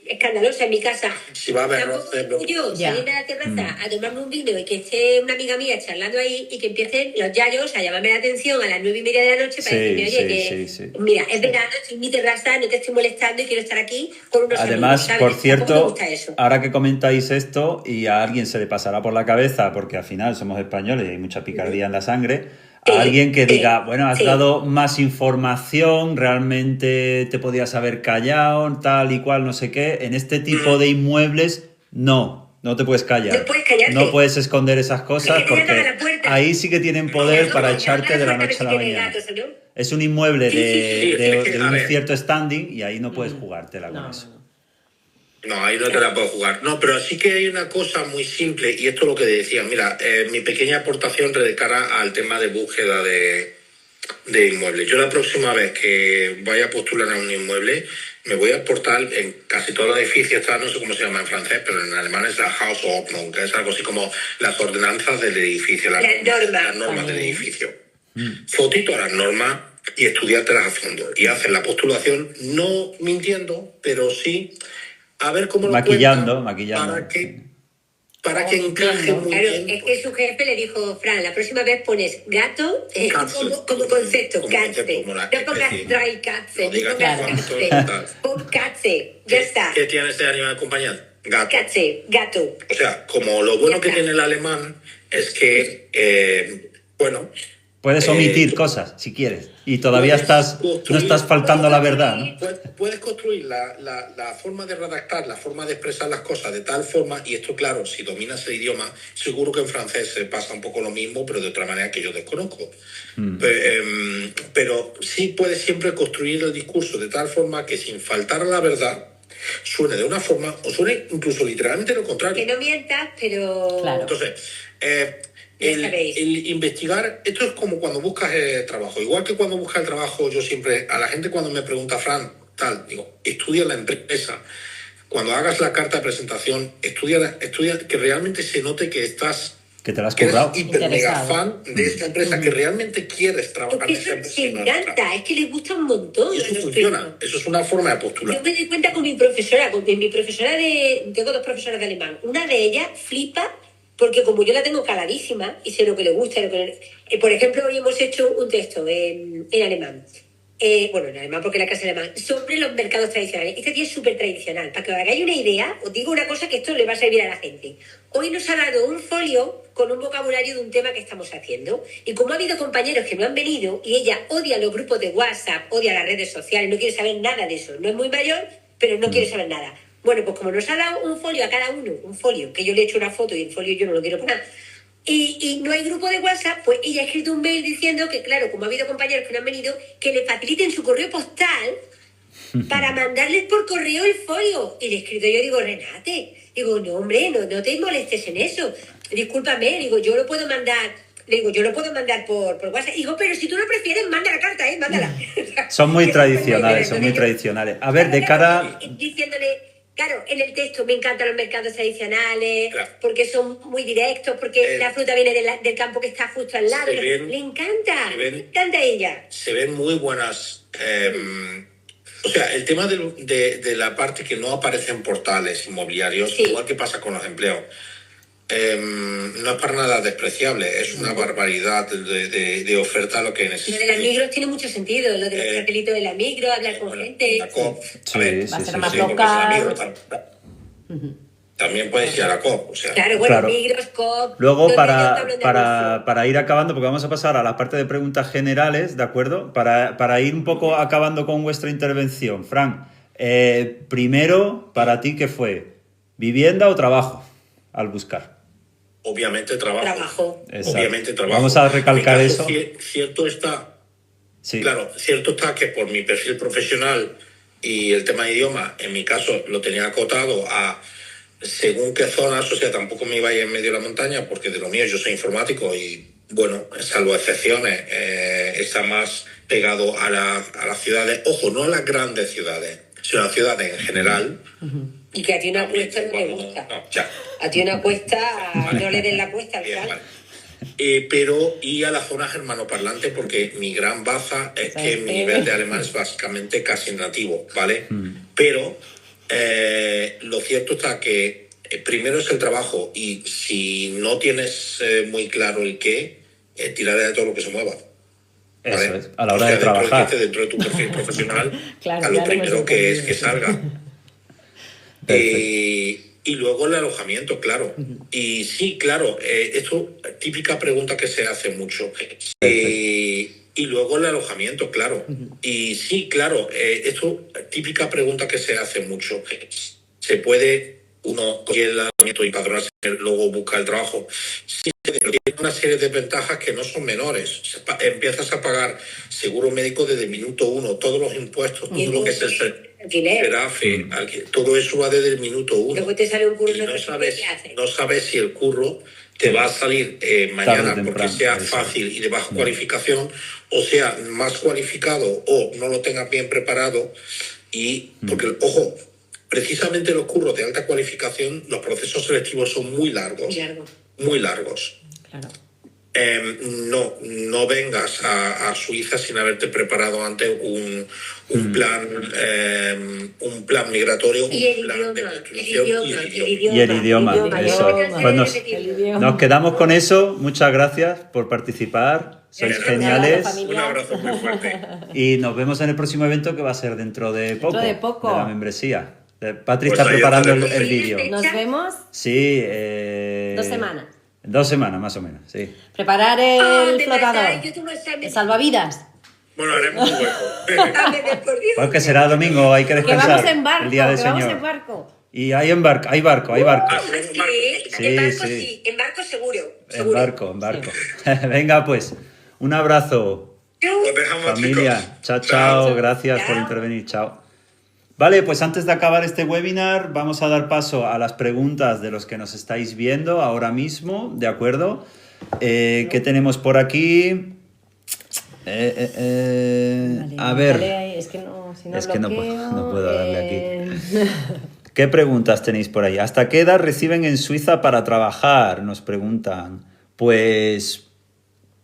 escandalosa en mi casa, Si va a haber tampoco roces, puedo yo Ya. salirme a la terraza a tomarme un vino y que esté una amiga mía charlando ahí y que empiecen los yayos a llamarme la atención a las 9:30 de la noche para Sí, decirme, oye, sí. mira, es verano, estoy en mi terraza, no te estoy molestando y quiero estar aquí con unos Además, amigos, ¿sabes? por Tampoco me cierto, gusta eso. ahora que comentáis esto y a alguien se le pasará por la cabeza, porque al final somos españoles y hay mucha picardía en la sangre, Sí, a alguien que sí, diga, bueno, has sí. dado más información, realmente te podías haber callado, tal y cual, no sé qué, en este tipo de inmuebles, no te puedes callar. No puedes callarte. No puedes esconder esas cosas Es que te llaman a porque la puerta. ahí sí que tienen poder No, para llaman echarte de la puerta noche a la si tiene mañana. gatos, ¿no? Es un inmueble Sí, de es que, a un ver. cierto standing y ahí no puedes jugártela con eso. No, ahí no te la puedo jugar. No, pero sí que hay una cosa muy simple, y esto es lo que decía. Mira, mi pequeña aportación de cara al tema de búsqueda de inmuebles. Yo la próxima vez que vaya a postular a un inmueble, me voy a aportar en casi todos los edificios, no sé cómo se llama en francés, pero en alemán es la Hausordnung, que es algo así como las ordenanzas del edificio, las normas del edificio. Fotito a las normas y estudiártelas a fondo. Y hacer la postulación, no mintiendo, pero sí a ver cómo lo Maquillando. para que encaje muy Claro, bien. es que su jefe le dijo, Fran, la próxima vez pones gato Katze. como concepto, Como Katze. concepto, como la No pongas especie. dry Katze, No no digas pongas cuánto, Katze. tal. Pon Katze, ya está. ¿Qué tiene este animal de compañía? Gato. Katze, gato. O sea, como lo bueno Ya que está. tiene el alemán es que, bueno... Puedes omitir cosas si quieres y todavía no estás faltando a la verdad, ¿no? Puedes construir la forma de redactar, la forma de expresar las cosas de tal forma, y esto, claro, si dominas el idioma, seguro que en francés se pasa un poco lo mismo, pero de otra manera que yo desconozco. Pero sí puedes siempre construir el discurso de tal forma que sin faltar a la verdad suene de una forma o suene incluso literalmente lo contrario. Que no mientas, pero... Claro. Entonces, Ya sabéis. el investigar, esto es como cuando buscas trabajo. Igual que cuando buscas el trabajo, yo siempre, a la gente cuando me pregunta, Fran, tal, digo, estudia la empresa. Cuando hagas la carta de presentación, estudia que realmente se note que estás... Que te la has que eres currado. hiper mega Interesado. fan de esta empresa, que realmente quieres trabajar Porque en esa eso empresa. se y no en otra. encanta, es que les gusta un montón. Y a eso los funciona, primos. eso es una forma de postular. Yo me di cuenta con mi profesora, tengo 2 profesoras de alemán. Una de ellas flipa porque como yo la tengo caladísima y sé lo que le gusta, por ejemplo, hoy hemos hecho un texto en alemán. Bueno, en alemán porque la clase de alemán, sobre los mercados tradicionales. Este día es súper tradicional. Para que os hagáis una idea, os digo una cosa que esto le va a servir a la gente. Hoy nos ha dado un folio con un vocabulario de un tema que estamos haciendo. Y como ha habido compañeros que no han venido y ella odia los grupos de WhatsApp, odia las redes sociales, no quiere saber nada de eso. No es muy mayor, pero no quiere saber nada. Bueno, pues como nos ha dado un folio a cada uno, un folio, que yo le he hecho una foto y el folio yo no lo quiero poner, y no hay grupo de WhatsApp, pues ella ha escrito un mail diciendo que, claro, como ha habido compañeros que no han venido, que le faciliten su correo postal para mandarles por correo el folio. Y le he escrito yo, digo, Renate, digo, no, hombre, no te molestes en eso. Discúlpame, digo, yo lo puedo mandar... Le digo, yo lo puedo mandar por WhatsApp. Digo, pero si tú lo prefieres, manda la carta, mándala. Son muy Que tradicionales, son muy tradicionales. A ver, de cara... Diciéndole... Claro, en el texto me encantan los mercados tradicionales, Claro. porque son muy directos, porque la fruta viene del campo que está justo al lado. se ven- Le encanta, se ven- le encanta a ella. Se ven muy buenas... o sea, el tema de la parte que no aparece en portales inmobiliarios, Sí. igual que pasa con los empleos, no es para nada despreciable, es una barbaridad de oferta lo que Lo necesita. de las migros tiene mucho sentido, lo de los cartelitos de la migro, hablar con gente. La COP, Sí, a ver, sí, Va a ser sí, más porque local. es la migro, también puedes ir a la COP, o sea... Claro, bueno, Claro. migros, COP... Luego, donde ellos para, hablan de para, anuncio. para ir acabando, porque vamos a pasar a la parte de preguntas generales, ¿de acuerdo? Para ir un poco acabando con vuestra intervención. Fran, primero, para ti, ¿qué fue? ¿Vivienda o trabajo al buscar? Obviamente trabajo. Trabajo. Exacto. Obviamente trabajo. Vamos a recalcar En mi caso, eso. Cierto está... Sí. Claro, cierto está que por mi perfil profesional y el tema de idioma, en mi caso lo tenía acotado a según qué zonas, o sea, tampoco me iba a ir en medio de la montaña, porque de lo mío yo soy informático y, bueno, salvo excepciones, está más pegado a las ciudades, ojo, no a las grandes ciudades, sino a las ciudades en general. Y que a ti una apuesta no le gusta. No, ya. A ti una apuesta, no le den la apuesta al Bien, final. vale. Pero y a las zonas germanoparlantes, porque mi gran baza es que mi nivel de alemán es básicamente casi nativo, ¿vale? Pero lo cierto está que primero es el trabajo, y si no tienes muy claro el qué, tiraré de todo lo que se mueva. Eso ¿vale? es, a la hora de dentro trabajar. dentro de tu perfil profesional, Claro, a ya lo lo hemos primero que es entendido, que sí. salga. Perfecto. Y luego el alojamiento, claro. Y sí, claro, esto típica pregunta que se hace mucho. Y luego el alojamiento, claro. Y sí, claro, esto típica pregunta que se hace mucho. ¿Se puede uno coger el alojamiento y padronarse, luego buscar el trabajo? Sí, pero tiene una serie de ventajas que no son menores. Empiezas a pagar seguro médico desde el minuto 1, todos los impuestos, todo lo que es el Alquiler. Serafe, todo eso va desde el minuto 1. Luego te sale un curro Y en no otro sabes, sitio, ¿qué haces? no sabes si el curro te va a salir mañana Tarde o porque temprano, sea eso. fácil y de baja cualificación, o sea más cualificado, o no lo tengas bien preparado. Y porque, ojo, precisamente los curros de alta cualificación, los procesos selectivos son muy largos. Muy largo. Muy largos. Claro. No vengas a Suiza sin haberte preparado antes un plan migratorio, Y el un plan de idioma, construcción Y el idioma, eso. Pues El idioma. nos quedamos con eso. Muchas gracias por participar. Sois Gracias. geniales. Un abrazo muy fuerte. Y nos vemos en el próximo evento, que va a ser dentro de poco. de poco. De la membresía. Patri Pues está ahí preparando el estaremos. vídeo. Nos vemos Sí. 2 semanas. 2 semanas, más o menos, sí. Preparar Ah, el de flotador. verdad, yo tengo examen. El salvavidas. Bueno, haremos un hueco. Por Dios. Pues que será domingo, hay que Que descansar. vamos en barco, el día del que vamos Señor. en barco. Y hay barco, hay barco. Sí, Sí, en barco sí. sí, en barco seguro. En seguro. barco. Venga, pues, un abrazo, Os dejamos, familia. chicos. Chao. Gracias por Chao. intervenir. Chao. Vale, pues antes de acabar este webinar, vamos a dar paso a las preguntas de los que nos estáis viendo ahora mismo, ¿de acuerdo? ¿Qué tenemos por aquí? Vale, A ver, dale ahí, es que no, si no es que no bloqueo, puedo darle aquí. ¿Qué preguntas tenéis por ahí? ¿Hasta qué edad reciben en Suiza para trabajar? Nos preguntan. Pues,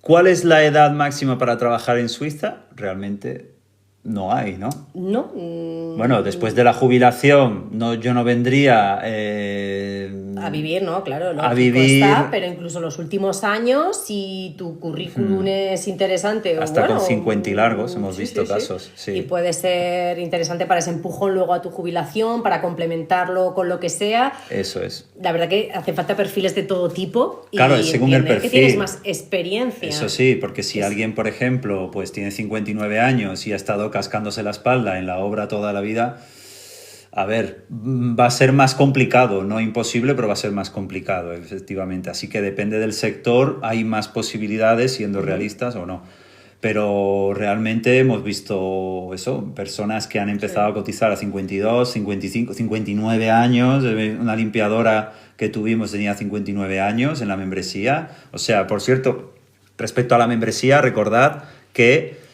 ¿cuál es la edad máxima para trabajar en Suiza? Realmente no hay, ¿no? No. Bueno, después de la jubilación, no, yo no vendría A vivir, ¿no? Claro, lógico a vivir está, pero incluso los últimos años, si tu currículum es interesante o hasta bueno, con 50 y largos, hemos sí, visto sí, sí. casos. Sí. Y puede ser interesante para ese empujón luego a tu jubilación, para complementarlo con lo que sea. Eso es. La verdad que hace falta perfiles de todo tipo y Claro, según el entiender que perfil. tienes más experiencia. Eso sí, porque si alguien, por ejemplo, pues tiene 59 años y ha estado cascándose la espalda en la obra toda la vida, a ver, va a ser más complicado, no imposible, pero va a ser más complicado, efectivamente. Así que depende del sector, hay más posibilidades, siendo realistas o no. Pero realmente hemos visto eso, personas que han empezado a cotizar a 52, 55, 59 años, una limpiadora que tuvimos tenía 59 años en la membresía. O sea, por cierto, respecto a la membresía, recordad que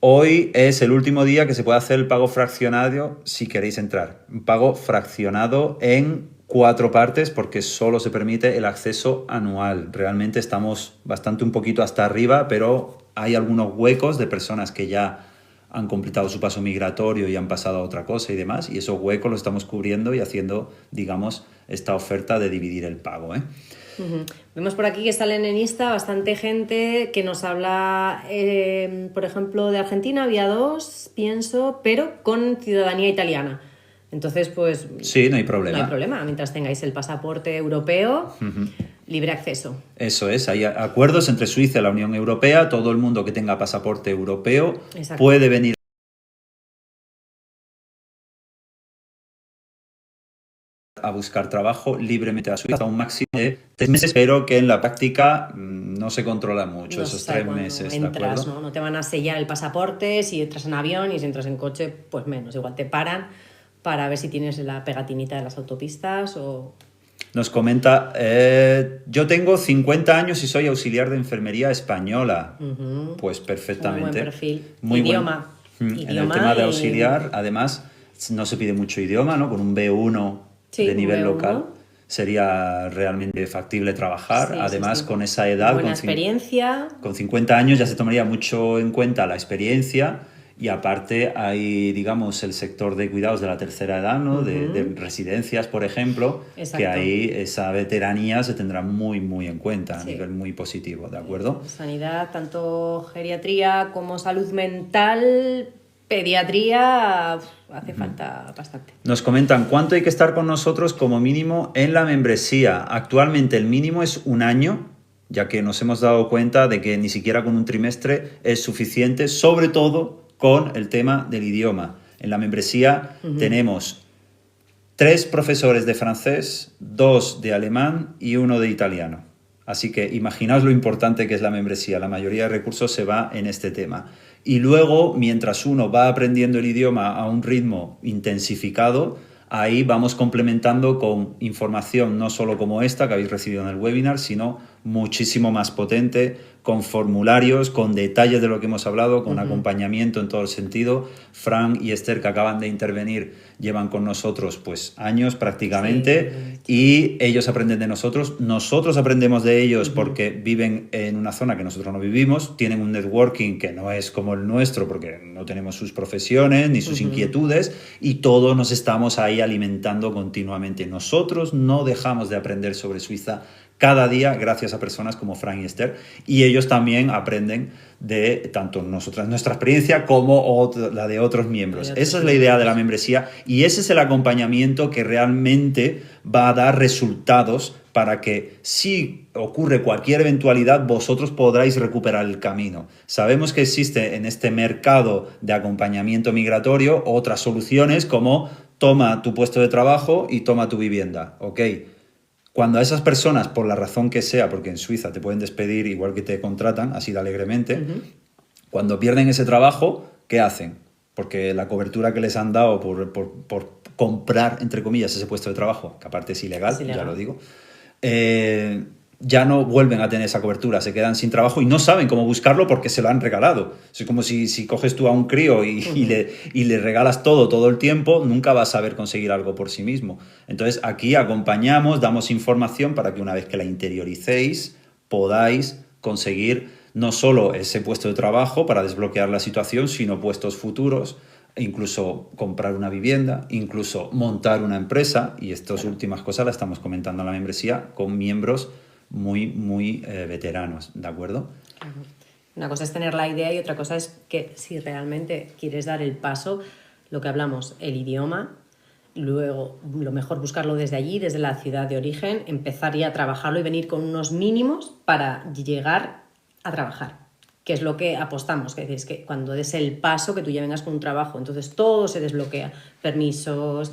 hoy es el último día que se puede hacer el pago fraccionado si queréis entrar. Un pago fraccionado en 4 partes porque solo se permite el acceso anual. Realmente estamos bastante un poquito hasta arriba, pero hay algunos huecos de personas que ya han completado su paso migratorio y han pasado a otra cosa y demás, y esos huecos los estamos cubriendo y haciendo, digamos, esta oferta de dividir el pago, ¿eh? Vemos por aquí que salen en Insta bastante gente que nos habla, por ejemplo, de Argentina, había 2, pienso, pero con ciudadanía italiana. Entonces, pues... Sí, no hay problema. No hay problema, mientras tengáis el pasaporte europeo, libre acceso. Eso es, hay acuerdos entre Suiza y la Unión Europea, todo el mundo que tenga pasaporte europeo Exacto. puede venir a buscar trabajo libremente a Suiza, un máximo de 3 meses, pero que en la práctica no se controla mucho No esos se sabe 3 cuándo meses, ¿de entras, acuerdo? ¿no? No te van a sellar el pasaporte si entras en avión y si entras en coche, pues menos. Igual te paran para ver si tienes la pegatinita de las autopistas o... Nos comenta, yo tengo 50 años y soy auxiliar de enfermería española. Pues perfectamente. Muy buen perfil. Muy Idioma. buen. En el Idioma tema de y- auxiliar, además, no se pide mucho idioma, ¿no? Con un B1 Sí, de un nivel B1. local sería realmente factible trabajar. Sí, Además, sí, sí. con esa edad, Buena con experiencia. con 50 años ya se tomaría mucho en cuenta la experiencia y aparte hay, digamos, el sector de cuidados de la tercera edad, ¿no? De residencias, por ejemplo, Exacto. que ahí esa veteranía se tendrá muy, muy en cuenta a Sí. nivel muy positivo, ¿de acuerdo? Sanidad, tanto geriatría como salud mental, pediatría, hace falta bastante. Nos comentan cuánto hay que estar con nosotros como mínimo en la membresía. Actualmente el mínimo es 1 año, ya que nos hemos dado cuenta de que ni siquiera con un trimestre es suficiente, sobre todo con el tema del idioma. En la membresía tenemos 3 profesores de francés, 2 de alemán y 1 de italiano. Así que imaginaos lo importante que es la membresía. La mayoría de recursos se va en este tema. Y luego, mientras uno va aprendiendo el idioma a un ritmo intensificado, ahí vamos complementando con información no solo como esta que habéis recibido en el webinar, sino muchísimo más potente, con formularios, con detalles de lo que hemos hablado, con acompañamiento en todo el sentido. Fran y Esther, que acaban de intervenir, llevan con nosotros pues años prácticamente, y ellos aprenden de nosotros aprendemos de ellos porque viven en una zona que nosotros no vivimos, tienen un networking que no es como el nuestro porque no tenemos sus profesiones ni sus inquietudes, y todos nos estamos ahí alimentando continuamente. Nosotros no dejamos de aprender sobre Suiza cada día gracias a personas como Fran y Esther, y ellos también aprenden de tanto nuestra experiencia como la de otros miembros. Esa es la idea de la membresía y ese es el acompañamiento que realmente va a dar resultados para que si ocurre cualquier eventualidad vosotros podráis recuperar el camino. Sabemos que existe en este mercado de acompañamiento migratorio otras soluciones como toma tu puesto de trabajo y toma tu vivienda, ¿ok? Cuando a esas personas, por la razón que sea, porque en Suiza te pueden despedir igual que te contratan, así de alegremente, cuando pierden ese trabajo, ¿qué hacen? Porque la cobertura que les han dado por comprar, entre comillas, ese puesto de trabajo, que aparte es ilegal, ya lo digo, ya no vuelven a tener esa cobertura, se quedan sin trabajo y no saben cómo buscarlo porque se lo han regalado. Es como si coges tú a un crío y le regalas todo el tiempo, nunca va a saber conseguir algo por sí mismo. Entonces aquí acompañamos, damos información para que una vez que la interioricéis, podáis conseguir no solo ese puesto de trabajo para desbloquear la situación, sino puestos futuros, incluso comprar una vivienda, incluso montar una empresa, y estas últimas cosas las estamos comentando en la membresía con miembros muy veteranos, ¿de acuerdo? Una cosa es tener la idea y otra cosa es que si realmente quieres dar el paso, lo que hablamos, el idioma, luego lo mejor buscarlo desde allí, desde la ciudad de origen, empezar ya a trabajarlo y venir con unos mínimos para llegar a trabajar, que es lo que apostamos, que es que cuando des el paso, que tú ya vengas con un trabajo, entonces todo se desbloquea, permisos,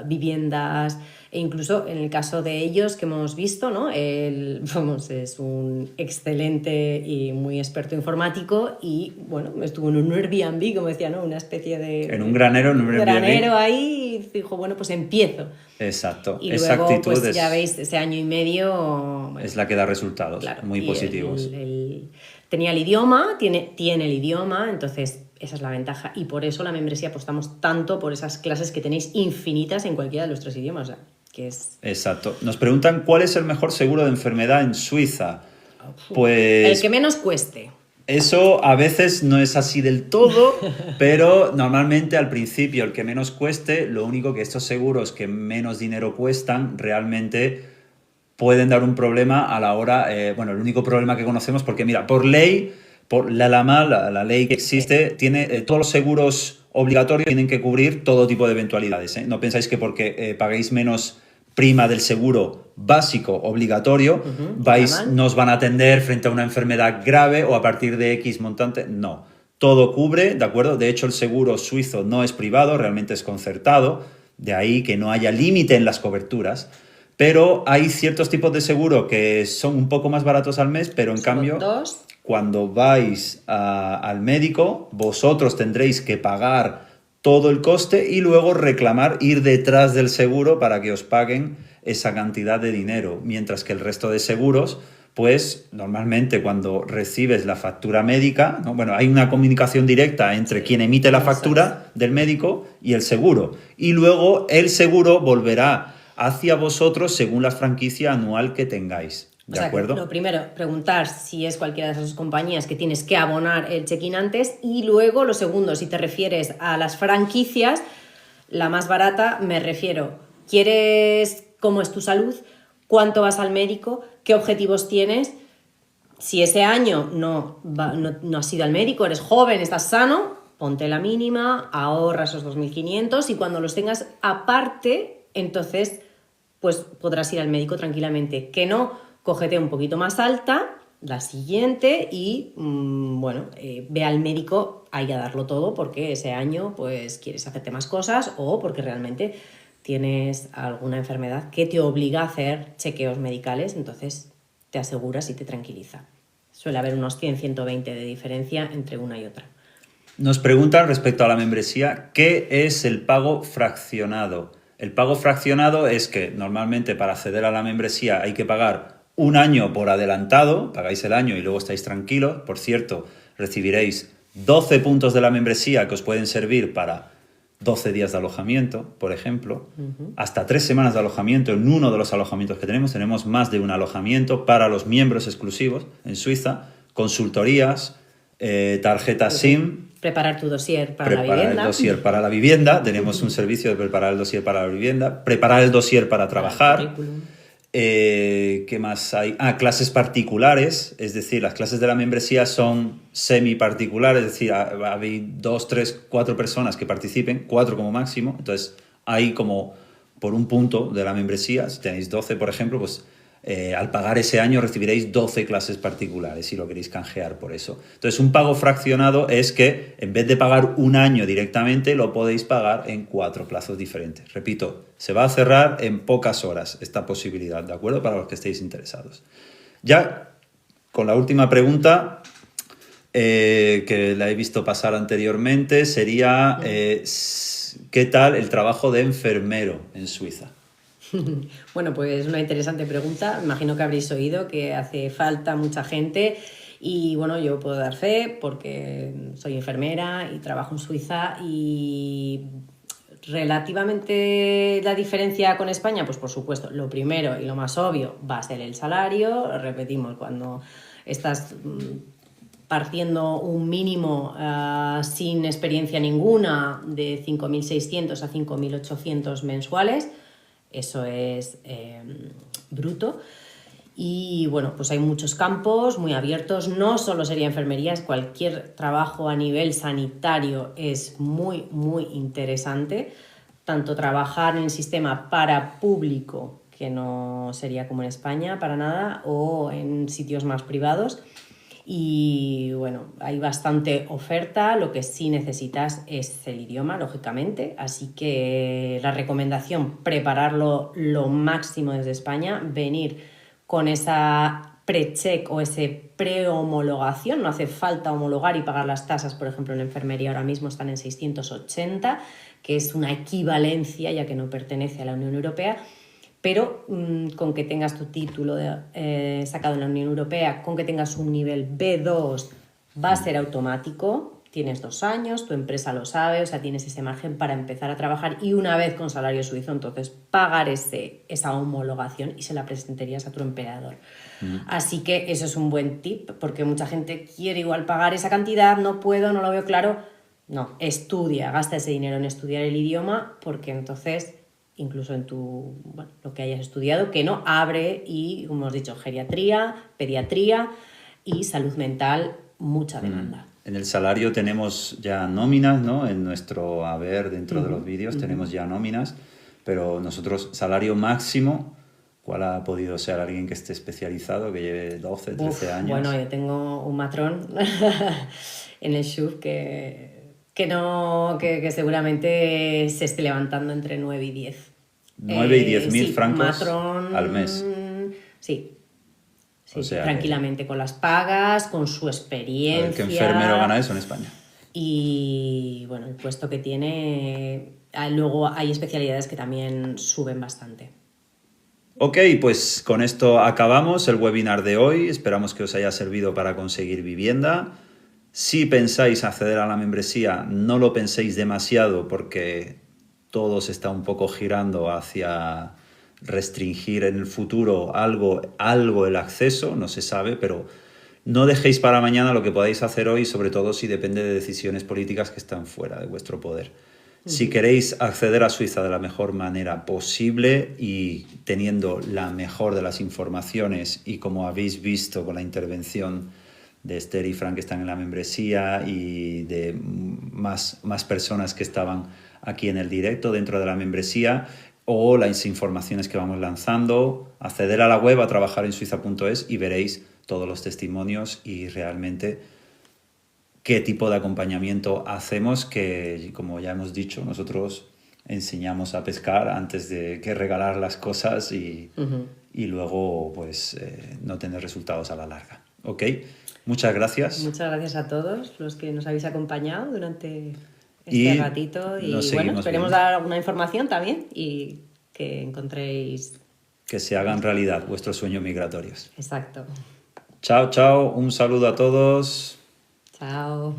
viviendas, e incluso en el caso de ellos que hemos visto, ¿no? Él, vamos, es un excelente y muy experto informático y, bueno, estuvo en un Airbnb, como decía, ¿no? Una especie de... En un granero, en un Airbnb. Granero ahí, y dijo, bueno, pues empiezo. Exacto. Y esa luego, actitud pues ya veis, ese año y medio... es la que da resultados, claro, muy positivos. Tenía el idioma, tiene el idioma, entonces esa es la ventaja. Y por eso la membresía apostamos tanto por esas clases que tenéis infinitas en cualquiera de los 3 idiomas. O sea, que es... Exacto. Nos preguntan cuál es el mejor seguro de enfermedad en Suiza. Pues... el que menos cueste. Eso a veces no es así del todo, pero normalmente al principio el que menos cueste, lo único que estos seguros que menos dinero cuestan realmente pueden dar un problema a la hora, el único problema que conocemos, porque mira, por ley, por la LAMA, la ley que existe, tiene todos los seguros obligatorios tienen que cubrir todo tipo de eventualidades, ¿eh? No pensáis que porque paguéis menos prima del seguro básico obligatorio, nos van a atender frente a una enfermedad grave o a partir de X montante. No, todo cubre, ¿de acuerdo? De hecho, el seguro suizo no es privado, realmente es concertado, de ahí que no haya límite en las coberturas, pero hay ciertos tipos de seguro que son un poco más baratos al mes, pero en cambio, cuando vais al médico, vosotros tendréis que pagar todo el coste y luego reclamar, ir detrás del seguro para que os paguen esa cantidad de dinero, mientras que el resto de seguros, pues normalmente cuando recibes la factura médica, ¿no? Bueno, hay una comunicación directa entre quien emite la factura del médico y el seguro, y luego el seguro volverá hacia vosotros según la franquicia anual que tengáis. ¿De acuerdo? Lo primero, preguntar si es cualquiera de esas compañías que tienes que abonar el check-in antes, y luego lo segundo, si te refieres a las franquicias, la más barata, me refiero, ¿quieres cómo es tu salud? ¿Cuánto vas al médico? ¿Qué objetivos tienes? Si ese año no has ido al médico, eres joven, estás sano, ponte la mínima, ahorra esos 2.500 y cuando los tengas aparte, entonces pues podrás ir al médico tranquilamente. Que no, cógete un poquito más alta, la siguiente, y ve al médico ahí a darlo todo porque ese año pues quieres hacerte más cosas o porque realmente tienes alguna enfermedad que te obliga a hacer chequeos medicales, entonces te aseguras y te tranquiliza. Suele haber unos 100-120 de diferencia entre una y otra. Nos preguntan respecto a la membresía, ¿qué es el pago fraccionado? El pago fraccionado es que normalmente para acceder a la membresía hay que pagar un año por adelantado, pagáis el año y luego estáis tranquilos. Por cierto, recibiréis 12 puntos de la membresía que os pueden servir para 12 días de alojamiento, por ejemplo, hasta 3 semanas de alojamiento en uno de los alojamientos que tenemos. Tenemos más de un alojamiento para los miembros exclusivos en Suiza, consultorías, tarjetas SIM. Preparar tu dossier para la vivienda. Preparar el dossier para la vivienda. Tenemos un servicio de preparar el dossier para la vivienda. Preparar el dossier para trabajar. ¿Qué más hay? Clases particulares, es decir, las clases de la membresía son semi-particulares, es decir, hay 2, 3, 4 personas que participen, 4 como máximo, entonces hay como por un punto de la membresía, si tenéis 12, por ejemplo, pues al pagar ese año recibiréis 12 clases particulares si lo queréis canjear por eso. Entonces, un pago fraccionado es que en vez de pagar un año directamente, lo podéis pagar en 4 plazos diferentes. Repito, se va a cerrar en pocas horas esta posibilidad, ¿de acuerdo? Para los que estéis interesados. Ya con la última pregunta, que la he visto pasar anteriormente, sería ¿qué tal el trabajo de enfermero en Suiza? Bueno, pues una interesante pregunta. Imagino que habréis oído que hace falta mucha gente y bueno, yo puedo dar fe porque soy enfermera y trabajo en Suiza y relativamente la diferencia con España, pues por supuesto, lo primero y lo más obvio va a ser el salario. Repetimos, cuando estás partiendo un mínimo sin experiencia ninguna de 5.600 a 5.800 mensuales, eso es bruto. Y bueno, pues hay muchos campos muy abiertos, no solo sería enfermería, es cualquier trabajo a nivel sanitario es muy, muy interesante. Tanto trabajar en el sistema para público, que no sería como en España para nada, o en sitios más privados. Y bueno, hay bastante oferta, lo que sí necesitas es el idioma, lógicamente, así que la recomendación, prepararlo lo máximo desde España, venir con esa pre-check o ese pre-homologación, no hace falta homologar y pagar las tasas, por ejemplo, en la enfermería ahora mismo están en 680, que es una equivalencia ya que no pertenece a la Unión Europea, pero con que tengas tu título sacado en la Unión Europea, con que tengas un nivel B2, va a ser automático, tienes 2 años, tu empresa lo sabe, o sea, tienes ese margen para empezar a trabajar y una vez con salario suizo, entonces pagar esa homologación y se la presentarías a tu empleador. Así que eso es un buen tip, porque mucha gente quiere igual pagar esa cantidad, no puedo, no lo veo claro. No, estudia, gasta ese dinero en estudiar el idioma, porque entonces incluso en lo que hayas estudiado, que no abre y, como hemos dicho, geriatría, pediatría y salud mental, mucha demanda. En el salario tenemos ya nóminas, ¿no? En nuestro haber dentro de los vídeos tenemos ya nóminas, pero nosotros salario máximo, ¿cuál ha podido ser alguien que esté especializado, que lleve 12, 13 años? Bueno, yo tengo un matrón en el SHUF que seguramente se esté levantando entre 9 y 10. 9 y 10.000 sí, francos matrón, al mes. Sí. Sí, O sea, tranquilamente, con las pagas, con su experiencia. ¿Qué enfermero gana eso en España? Y bueno, el puesto que tiene. Luego hay especialidades que también suben bastante. Ok, pues con esto acabamos el webinar de hoy. Esperamos que os haya servido para conseguir vivienda. Si pensáis acceder a la membresía, no lo penséis demasiado porque todo se está un poco girando hacia restringir en el futuro algo el acceso, no se sabe, pero no dejéis para mañana lo que podáis hacer hoy, sobre todo si depende de decisiones políticas que están fuera de vuestro poder. Si queréis acceder a Suiza de la mejor manera posible y teniendo la mejor de las informaciones y como habéis visto con la intervención de Esther y Frank que están en la membresía y de más personas que estaban aquí en el directo dentro de la membresía o las informaciones que vamos lanzando, acceder a la web a trabajarensuiza.es y veréis todos los testimonios y realmente qué tipo de acompañamiento hacemos, que como ya hemos dicho, nosotros enseñamos a pescar antes de que regalar las cosas y luego pues no tener resultados a la larga. ¿Ok? Muchas gracias. Muchas gracias a todos los que nos habéis acompañado durante Y ratito. Y nos bueno, esperemos viendo. dar alguna información también y que encontréis... Que se hagan realidad vuestros sueños migratorios. Exacto. Chao, chao. Un saludo a todos. Chao.